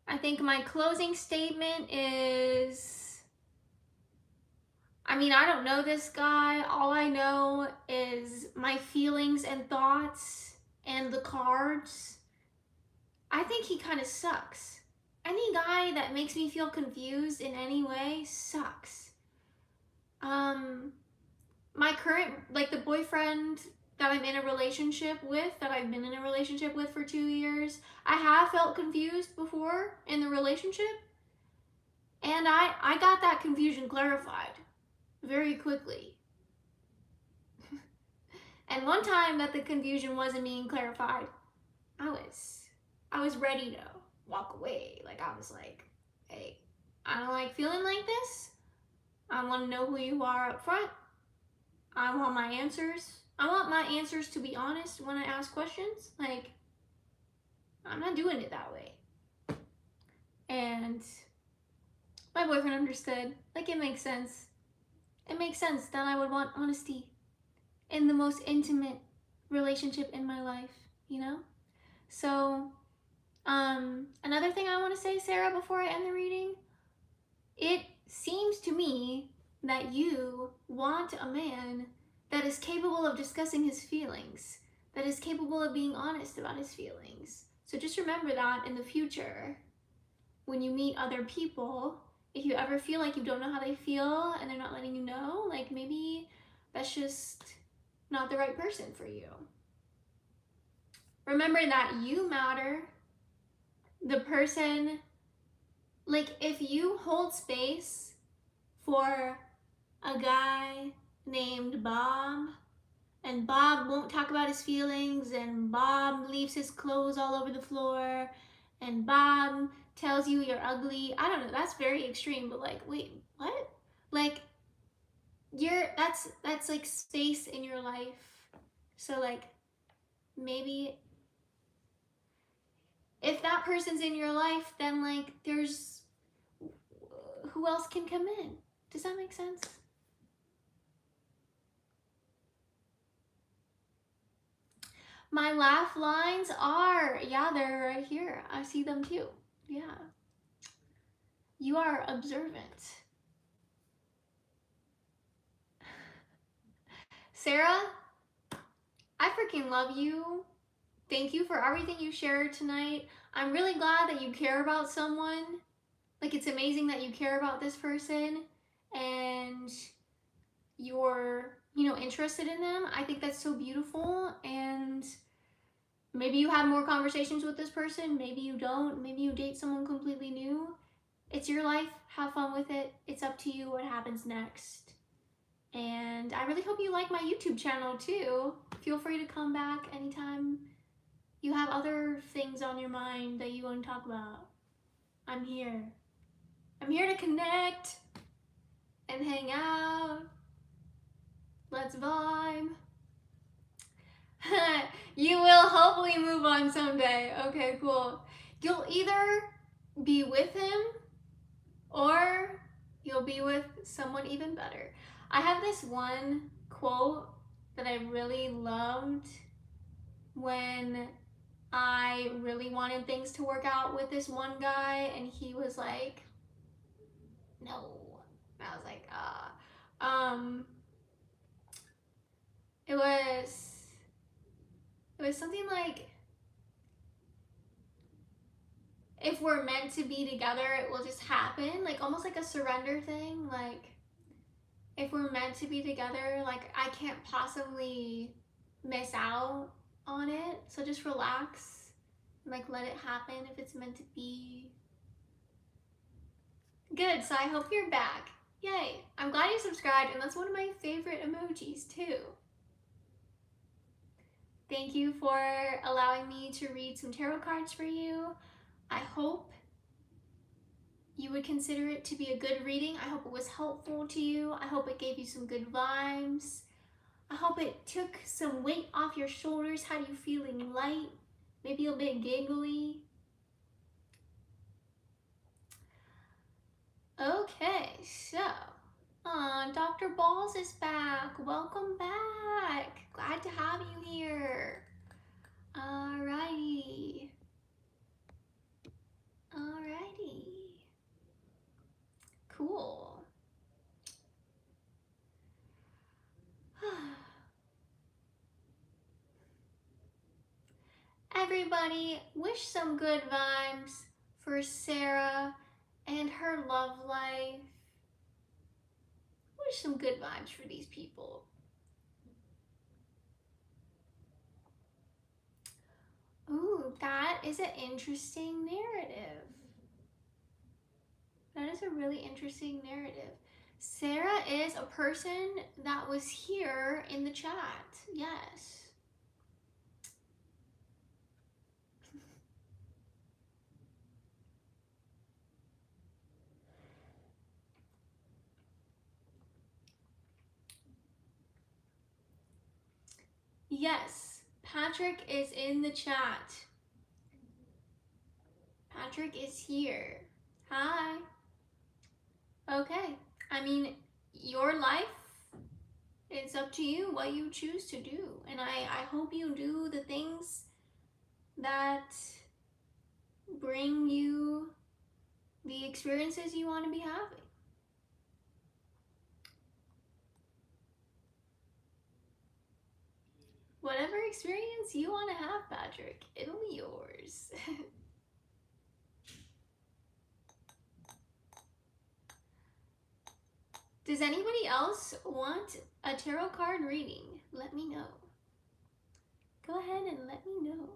I think my closing statement is, I mean, I don't know this guy. All I know is my feelings and thoughts and the cards. I think he kind of sucks. Any guy that makes me feel confused in any way sucks. My current, like, the boyfriend that I'm in a relationship with, that I've been in a relationship with for 2 years, I have felt confused before in the relationship, and I got that confusion clarified very quickly. And one time that the confusion wasn't being clarified, I was ready to walk away. Like, I was like, hey, I don't like feeling like this. I want to know who you are up front. I want my answers. I want my answers to be honest when I ask questions. Like, I'm not doing it that way. And my boyfriend understood. Like, it makes sense. It makes sense that I would want honesty in the most intimate relationship in my life, you know? So, another thing I want to say, Sarah, before I end the reading, it seems to me that you want a man that is capable of discussing his feelings, that is capable of being honest about his feelings. So just remember that in the future, when you meet other people, if you ever feel like you don't know how they feel and they're not letting you know, like, maybe that's just not the right person for you. Remember that you matter. The person, like, if you hold space for a guy named Bob, and Bob won't talk about his feelings, and Bob leaves his clothes all over the floor, and Bob tells you you're ugly, I don't know, that's very extreme, but like, wait, what? Like, that's like space in your life. So like maybe if that person's in your life, then like there's who else can come in? Does that make sense? My laugh lines are, yeah, they're right here. I see them too. Yeah. You are observant. Sarah, I freaking love you. Thank you for everything you shared tonight. I'm really glad that you care about someone. Like, it's amazing that you care about this person and you're, interested in them. I think that's so beautiful. And maybe you have more conversations with this person. Maybe you don't. Maybe you date someone completely new. It's your life. Have fun with it. It's up to you what happens next. And I really hope you like my YouTube channel too. Feel free to come back anytime you have other things on your mind that you want to talk about. I'm here. I'm here to connect and hang out. Let's vibe. You will hopefully move on someday. Okay, cool. You'll either be with him or you'll be with someone even better. I have this one quote that I really loved when I really wanted things to work out with this one guy, and he was like, no. And I was like, it was something like, if we're meant to be together, it will just happen. Like, almost like a surrender thing. Like, if we're meant to be together, like, I can't possibly miss out on it. So just relax and, like, let it happen if it's meant to be. Good, so I hope you're back. Yay, I'm glad you subscribed, and that's one of my favorite emojis too. Thank you for allowing me to read some tarot cards for you. I hope you would consider it to be a good reading. I hope it was helpful to you. I hope it gave you some good vibes. I hope it took some weight off your shoulders, had you feeling light, maybe a bit giggly. Okay, so, Dr. Balls is back. Welcome back. Glad to have you here. Alrighty. Cool. Everybody, wish some good vibes for Sarah and her love life. Wish some good vibes for these people. Ooh, that is an interesting narrative. That is a really interesting narrative. Sarah is a person that was here in the chat. Yes. Yes, Patrick is in the chat. Patrick is here. Hi. Okay. I mean, your life, it's up to you what you choose to do. And I hope you do the things that bring you the experiences you want to be having. Whatever experience you want to have, Patrick, it'll be yours. Does anybody else want a tarot card reading? Let me know. Go ahead and let me know.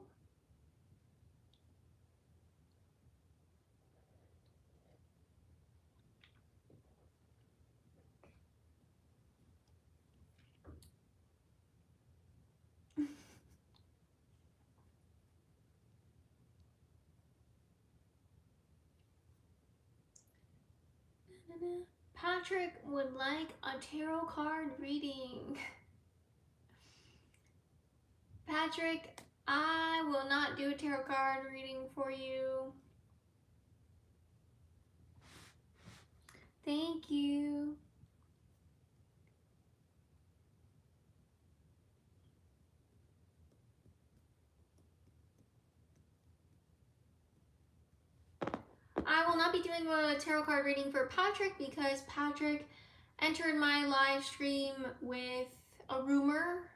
Patrick would like a tarot card reading. Patrick, I will not do a tarot card reading for you. Thank you. I will not be doing a tarot card reading for Patrick because Patrick entered my live stream with a rumor,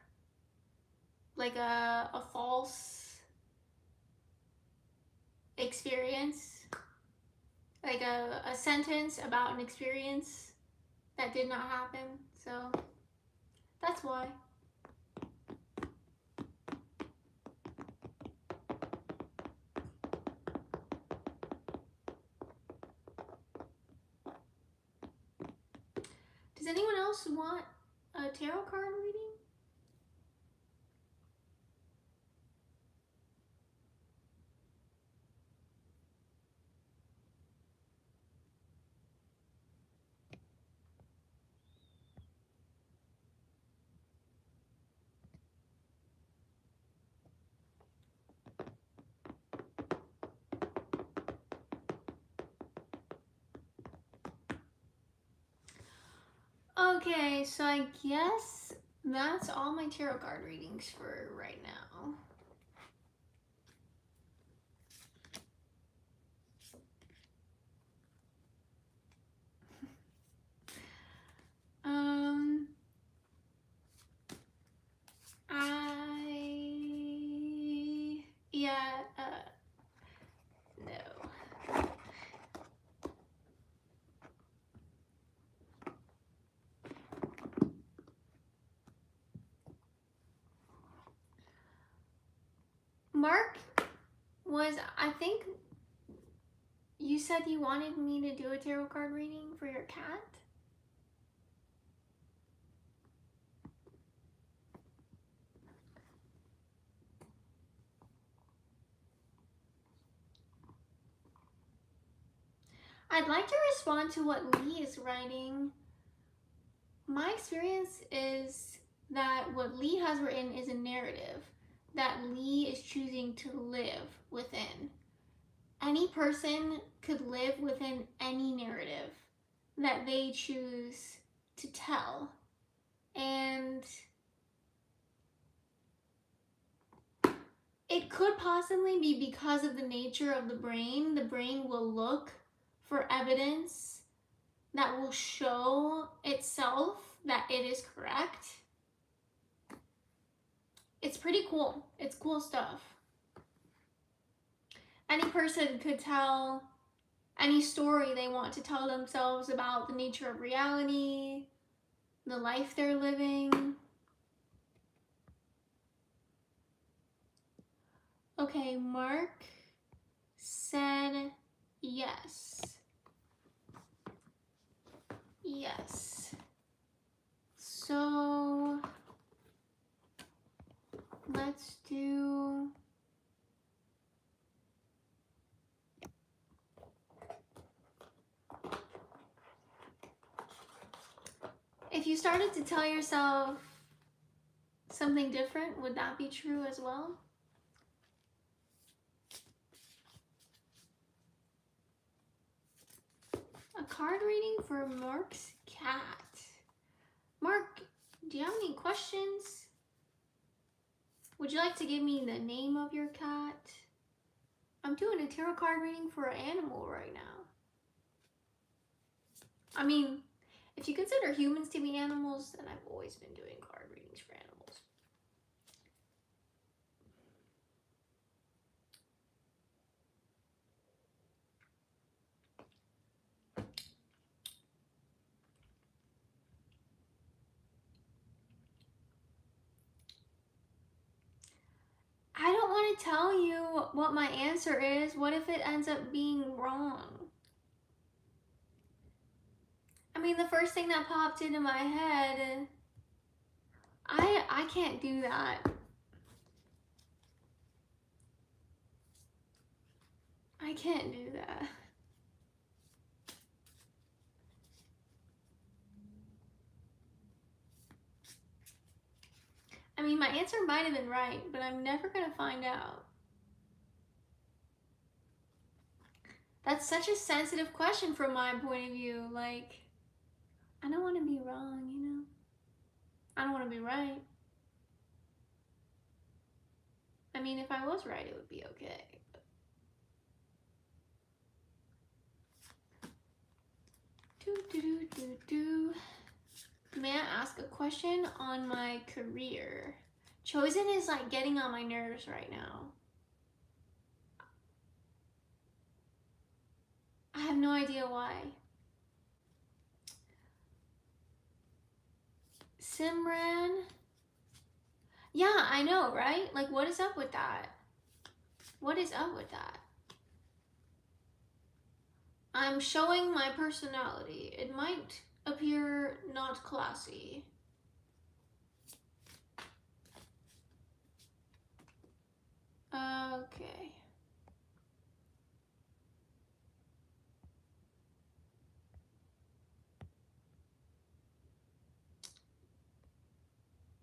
like a false experience, like a sentence about an experience that did not happen. So that's why. Does anyone else want a tarot card reading? Okay, so I guess that's all my tarot card readings for right now. No. Mark I think you said you wanted me to do a tarot card reading for your cat? I'd like to respond to what Lee is writing. My experience is that what Lee has written is a narrative that Lee is choosing to live within. Any person could live within any narrative that they choose to tell. And it could possibly be because of the nature of the brain. The brain will look for evidence that will show itself that it is correct. It's pretty cool. It's cool stuff. Any person could tell any story they want to tell themselves about the nature of reality, the life they're living. Okay, Mark said yes. Yes. So let's do if you started to tell yourself something different, would that be true as well? A card reading for Mark's cat. Mark, do you have any questions? Would you like to give me the name of your cat? I'm doing a tarot card reading for an animal right now. I mean, if you consider humans to be animals, then I've always been doing card readings for animals. I don't want to tell you what my answer is. What if it ends up being wrong? I mean, the first thing that popped into my head, I can't do that. I can't do that. I mean, my answer might have been right, but I'm never gonna find out. That's such a sensitive question from my point of view. Like, I don't want to be wrong, you know? I don't want to be right. I mean, if I was right, it would be okay. May I ask a question on my career? Chosen is like getting on my nerves right now. I have no idea why. Simran? Yeah, I know, right? Like, what is up with that? What is up with that? I'm showing my personality. It might appear not classy. Okay.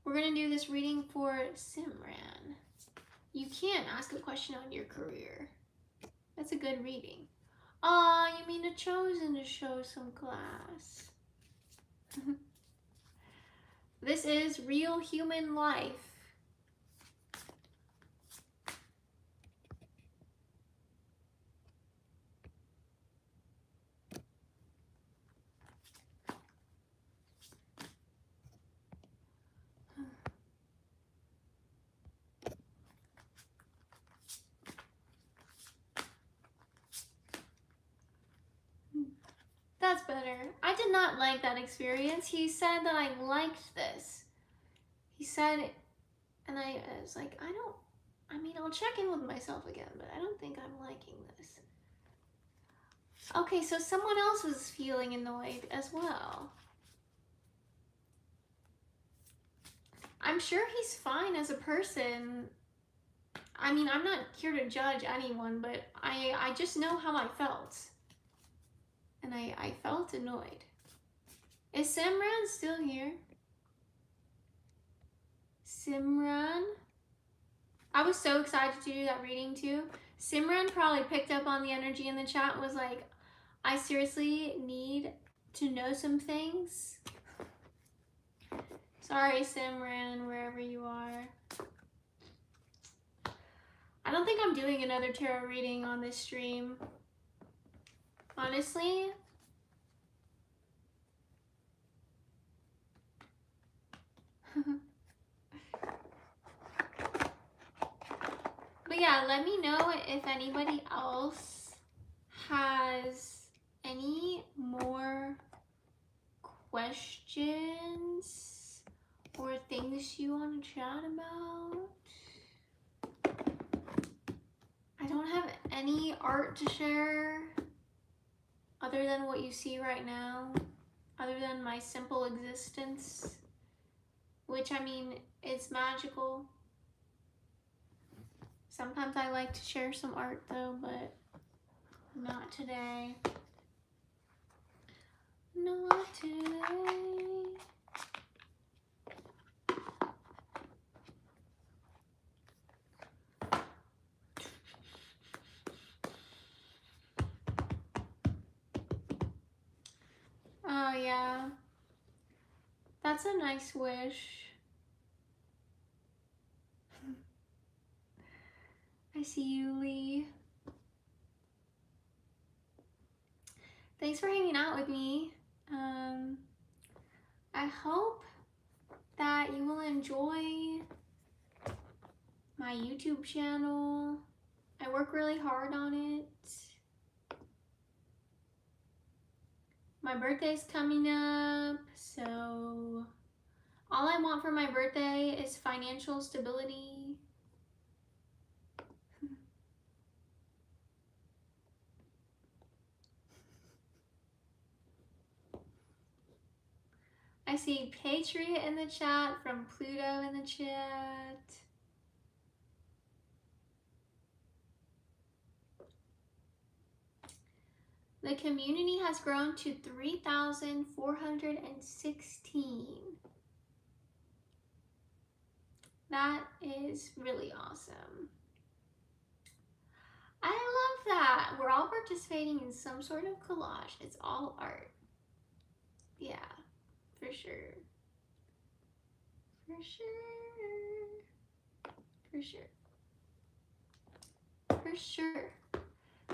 We're gonna do this reading for Simran. You can't ask a question on your career. That's a good reading. Aw, you mean a chosen to show some class. This is real human life. That's better. I did not like that experience. He said that I liked this. He said, and I was like, I mean, I'll check in with myself again, but I don't think I'm liking this. Okay, so someone else was feeling annoyed as well. I'm sure he's fine as a person. I mean, I'm not here to judge anyone, but I just know how I felt. And I felt annoyed. Is Simran still here? Simran? I was so excited to do that reading too. Simran probably picked up on the energy in the chat and was like, I seriously need to know some things. Sorry, Simran, wherever you are. I don't think I'm doing another tarot reading on this stream. Honestly. But yeah, let me know if anybody else has any more questions or things you want to chat about. I don't have any art to share other than what you see right now, other than my simple existence, which, I mean, it's magical. Sometimes I like to share some art though, but not today. Not today. Oh yeah. That's a nice wish. I see you, Lee. Thanks for hanging out with me. I hope that you will enjoy my YouTube channel. I work really hard on it. My birthday's coming up, so all I want for my birthday is financial stability. I see Patriot in the chat, from Pluto in the chat. The community has grown to 3,416. That is really awesome. I love that. We're all participating in some sort of collage. It's all art. Yeah, for sure. For sure. For sure. For sure.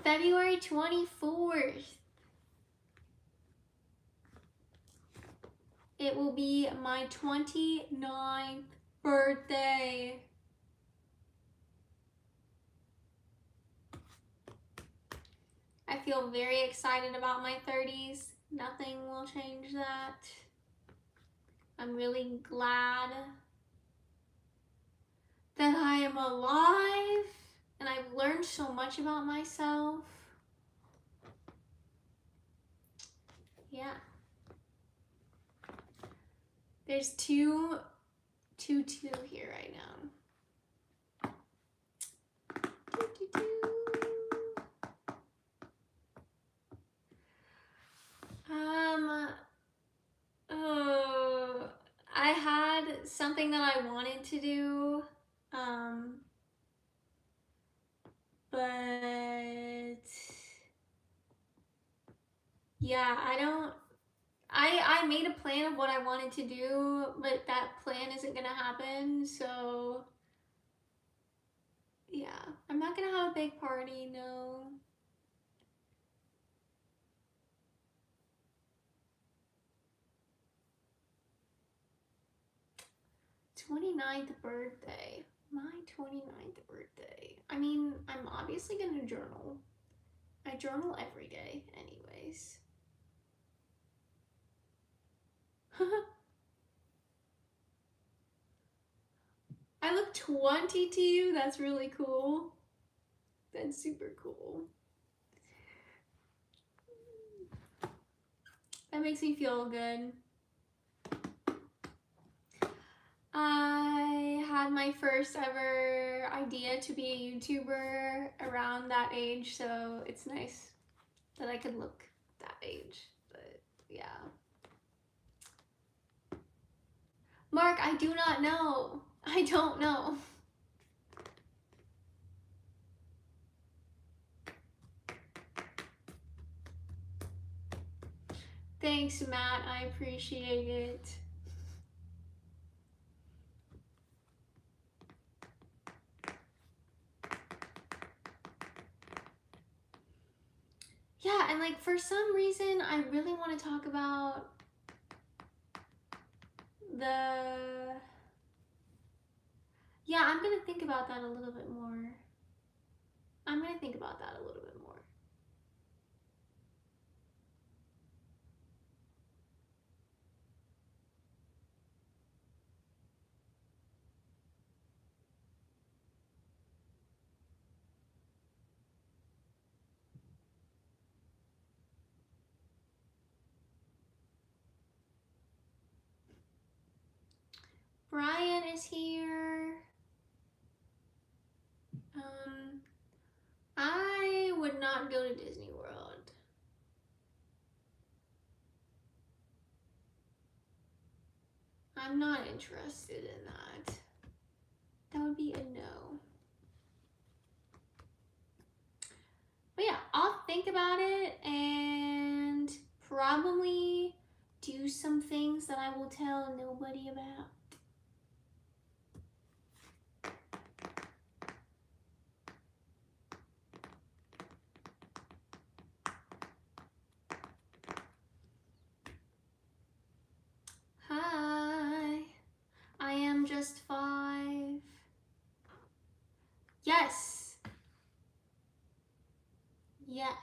February 24th. It will be my 29th birthday. I feel very excited about my 30s. Nothing will change that. I'm really glad that I am alive and I've learned so much about myself. Yeah. There's two here right now. I had something that I wanted to do, but yeah, I made a plan of what I wanted to do, but that plan isn't gonna happen, so yeah, I'm not gonna have a big party, no. 29th birthday. My 29th birthday. I mean, I'm obviously gonna journal. I journal every day, anyways. I look 20 to you? That's really cool. That's super cool. That makes me feel good. I had my first ever idea to be a YouTuber around that age, so it's nice that I could look that age, but yeah. Mark, I do not know. I don't know. Thanks, Matt. I appreciate it. Yeah, and like for some reason, I really want to talk about the... Yeah, I'm going to think about that a little bit more. I'm going to think about that a little bit more. Brian is here. I would not go to Disney World. I'm not interested in that. That would be a no. But yeah, I'll think about it and probably do some things that I will tell nobody about. Hi, I am just 5. Yes. Yes.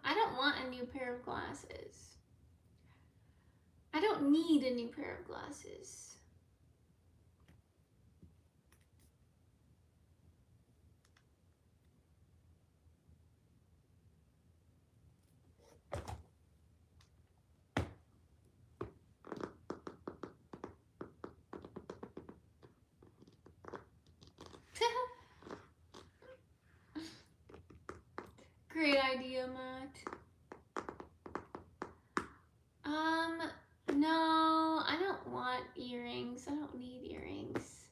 I don't want a new pair of glasses. I I don't need a new pair of glasses. Great idea, Matt. No, I don't want earrings. I don't need earrings.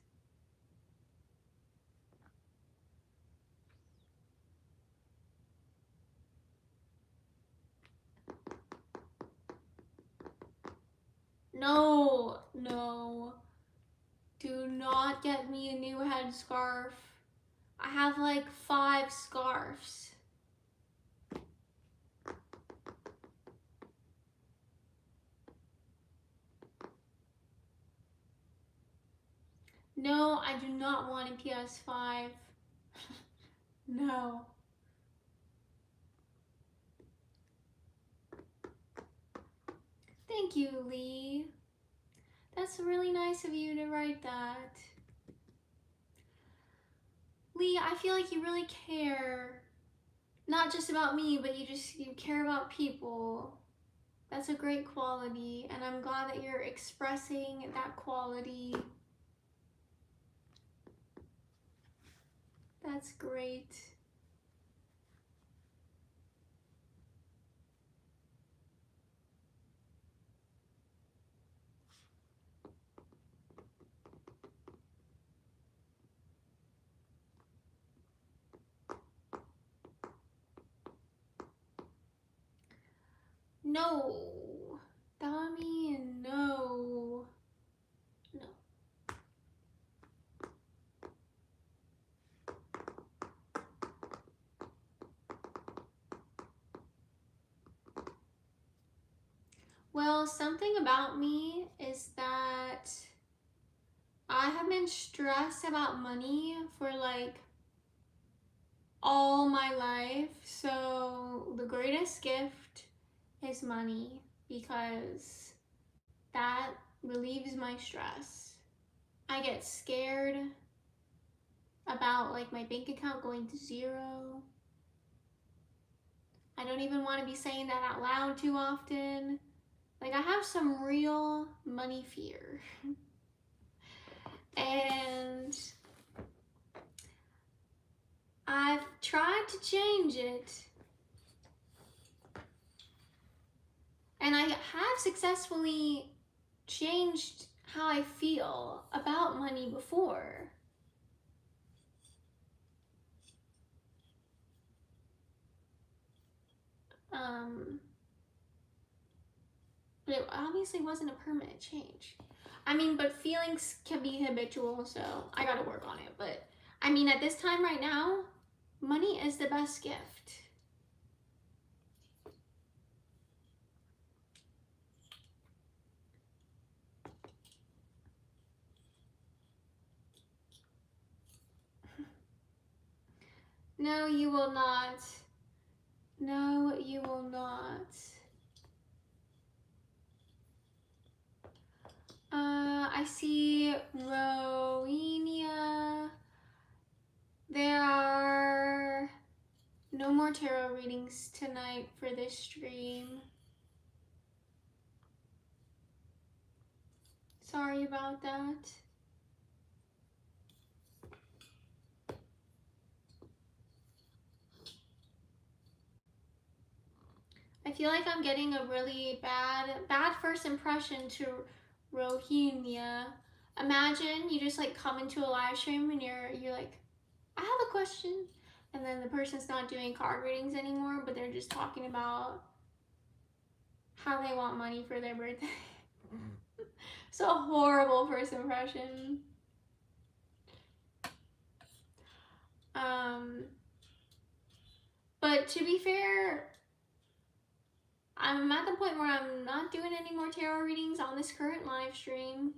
No, no. Do not get me a new headscarf. I have like 5 scarves. No, I do not want a PS5. No. Thank you, Lee. That's really nice of you to write that. Lee, I feel like you really care. Not just about me, but you care about people. That's a great quality, and I'm glad that you're expressing that quality. That's great. No. Tommy, no. No. Well, something about me is that I have been stressed about money for like all my life. So the greatest gift is money because that relieves my stress. I get scared about like my bank account going to zero. I don't even want to be saying that out loud too often. Like I have some real money fear. And I've tried to change it. And I have successfully changed how I feel about money before. But it obviously wasn't a permanent change. I mean, but feelings can be habitual, so I gotta work on it. But I mean, at this time right now, money is the best gift. No, you will not. No, you will not. I see Rowenia. There are no more tarot readings tonight for this stream. Sorry about that. I feel like I'm getting a really bad first impression to Rohingya. Imagine you just like come into a live stream and you're like, I have a question, and then the person's not doing card readings anymore, but they're just talking about how they want money for their birthday. It's a horrible first impression. But to be fair, I'm at the point where I'm not doing any more tarot readings on this current live stream.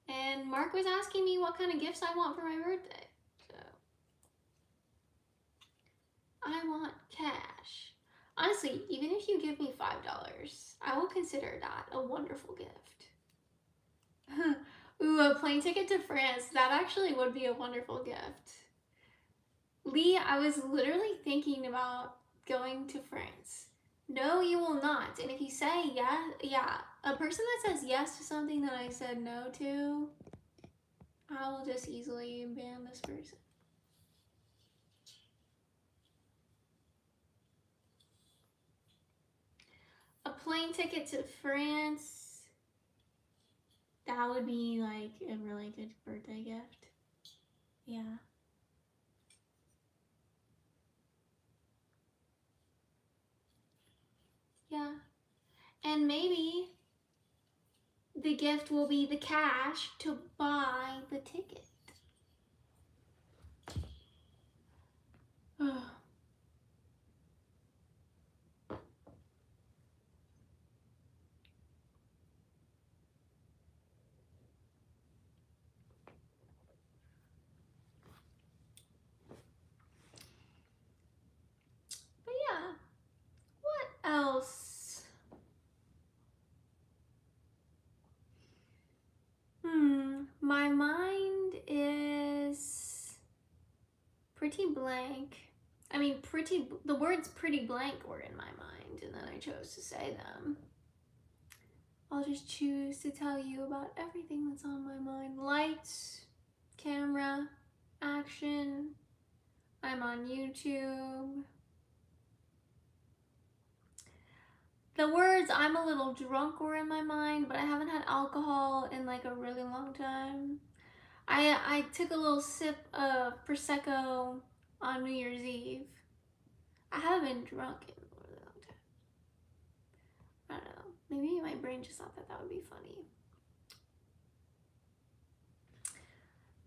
And Mark was asking me what kind of gifts I want for my birthday. So I want cash. Honestly, even if you give me $5, I will consider that a wonderful gift. Ooh, a plane ticket to France. That actually would be a wonderful gift. Lee, I was literally thinking about going to France. No, you will not. And if you say yes, yeah, a person that says yes to something that I said no to, I will just easily ban this person. A plane ticket to France. That would be like a really good birthday gift. Yeah. Yeah. And maybe the gift will be the cash to buy the ticket. But yeah, what else? My mind is pretty blank. I mean, the words pretty blank were in my mind, and then I chose to say them. I'll just choose to tell you about everything that's on my mind. Lights, camera, action. I'm on YouTube. The words "I'm a little drunk" were in my mind, but I haven't had alcohol in like a really long time. I took a little sip of Prosecco on New Year's Eve. I haven't been drunk in a really long time. I don't know. Maybe my brain just thought that that would be funny.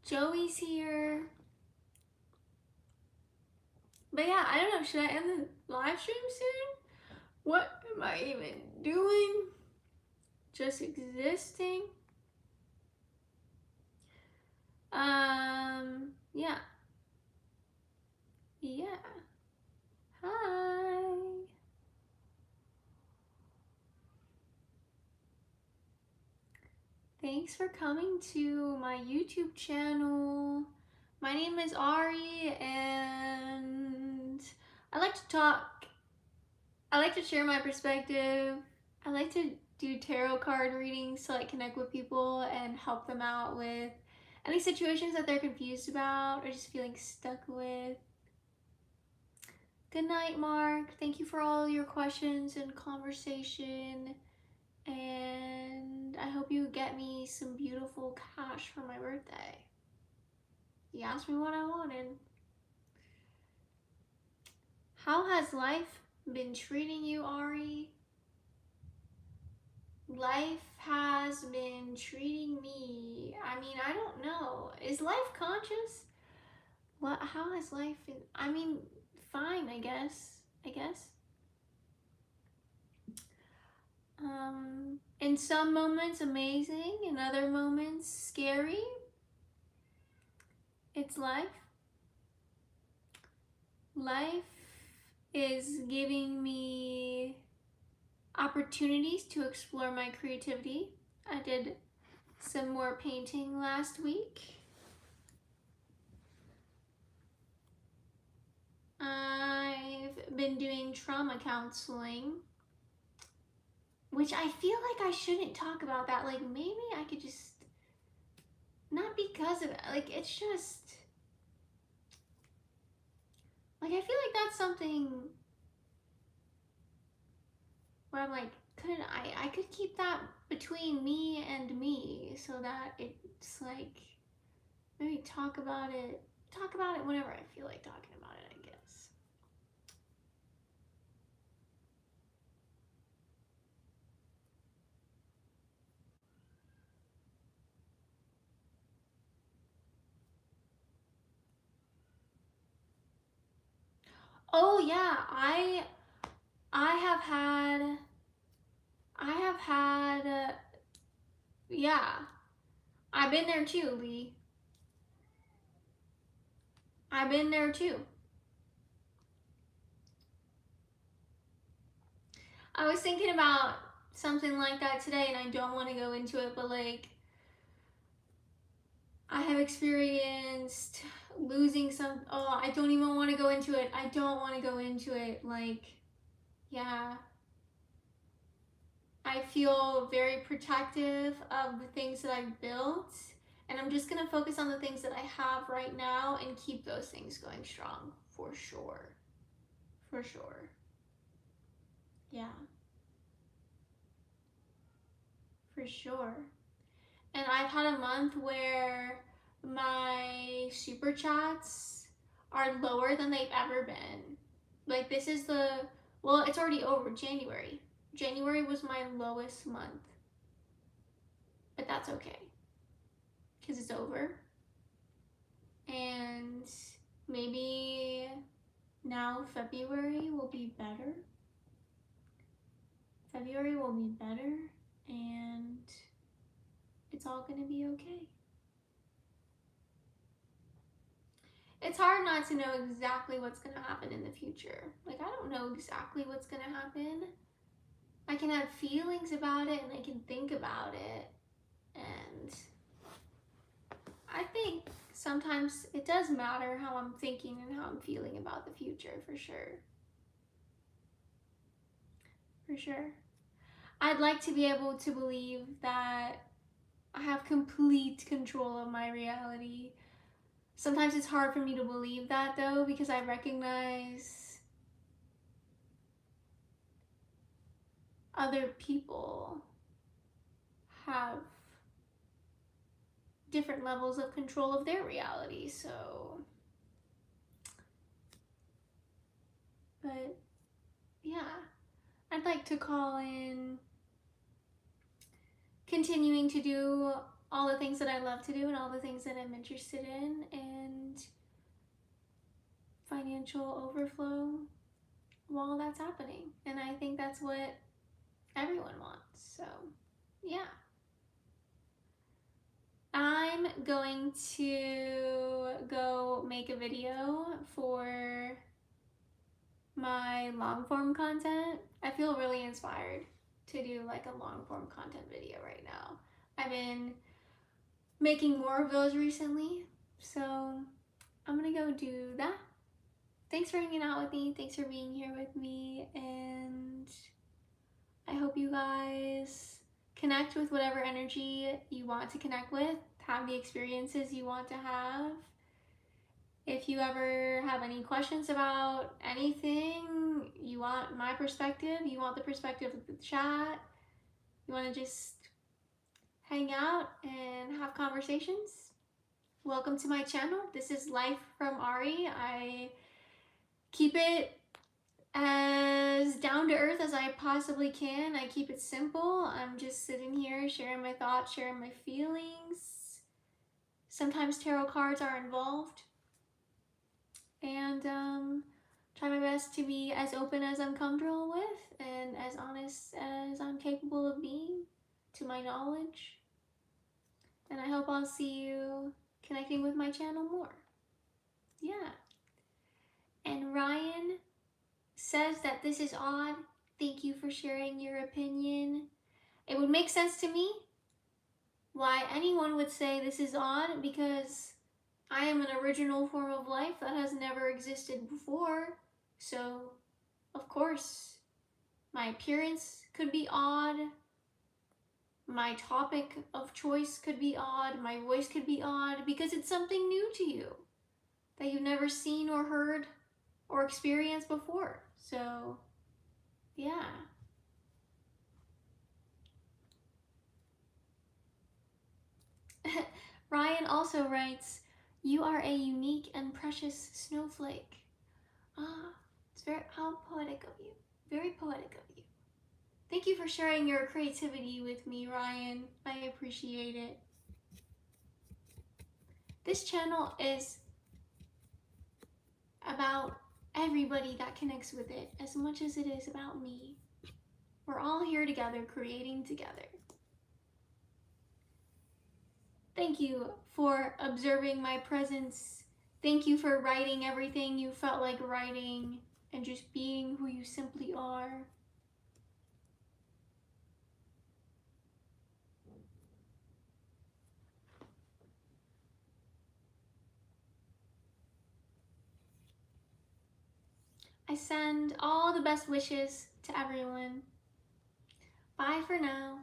Joey's here. But yeah, I don't know. Should I end the live stream soon? What am I even doing? Just existing? Yeah. Yeah. Hi. Thanks for coming to my YouTube channel. My name is Ari, and I like to talk. I like to share my perspective. I like to do tarot card readings to like connect with people and help them out with any situations that they're confused about or just feeling stuck with. Good night, Mark. Thank you for all your questions and conversation. And I hope you get me some beautiful cash for my birthday. You asked me what I wanted. How has life been treating you, Ari? Life has been treating me. I mean, I don't know. Is life conscious? What? How has life been? I mean, fine, I guess. In some moments amazing, in other moments scary. It's life. Life is giving me opportunities to explore my creativity. I did some more painting last week. I've been doing trauma counseling, which I feel like I shouldn't talk about that. Like, maybe I could just, not because of it, like, it's just, like, I feel like that's something where I'm like, I could keep that between me and me so that it's like, maybe talk about it whenever I feel like talking about it, I guess. Oh yeah, I have had yeah, I've been there too, Lee. I've been there too. I was thinking about something like that today, and I don't want to go into it, but like, I have experienced losing some. Oh, I don't even want to go into it. I don't want to go into it. Like, yeah. I feel very protective of the things that I've built, and I'm just going to focus on the things that I have right now and keep those things going strong, for sure. For sure. Yeah. For sure. And I've had a month where my super chats are lower than they've ever been. Like, this is well, it's already over. January. January was my lowest month. But that's okay, because it's over. And maybe now February will be better. February will be better, and it's all gonna be okay. It's hard not to know exactly what's gonna happen in the future. Like, I don't know exactly what's gonna happen. I can have feelings about it and I can think about it. And I think sometimes it does matter how I'm thinking and how I'm feeling about the future, for sure. For sure. I'd like to be able to believe that I have complete control of my reality. Sometimes it's hard for me to believe that, though, because I recognize other people have different levels of control of their reality. So, but yeah, I'd like to call in continuing to do all the things that I love to do and all the things that I'm interested in, and financial overflow while that's happening. And I think that's what everyone wants. So, yeah. I'm going to go make a video for my long form content. I feel really inspired to do like a long form content video right now. I've been making more of those recently, so I'm gonna go do that. Thanks for hanging out with me. Thanks for being here with me, and I hope you guys connect with whatever energy you want to connect with, have the experiences you want to have. If you ever have any questions about anything, you want my perspective, you want the perspective of the chat, you want to just hang out and have conversations, welcome to my channel. This is Life from Ari. I keep it as down to earth as I possibly can. I keep it simple. I'm just sitting here sharing my thoughts, sharing my feelings. Sometimes tarot cards are involved. And try my best to be as open as I'm comfortable with and as honest as I'm capable of being, to my knowledge. And I hope I'll see you connecting with my channel more. Yeah. And Ryan says that this is odd. Thank you for sharing your opinion. It would make sense to me why anyone would say this is odd, because I am an original form of life that has never existed before. So, of course, my appearance could be odd. My topic of choice could be odd. My voice could be odd, because it's something new to you that you've never seen or heard or experienced before. So, yeah. Ryan also writes, "You are a unique and precious snowflake." Ah, it's very how poetic of you. Very poetic of you. Thank you for sharing your creativity with me, Ryan. I appreciate it. This channel is about everybody that connects with it as much as it is about me. We're all here together, creating together. Thank you for observing my presence. Thank you for writing everything you felt like writing and just being who you simply are. I send all the best wishes to everyone. Bye for now.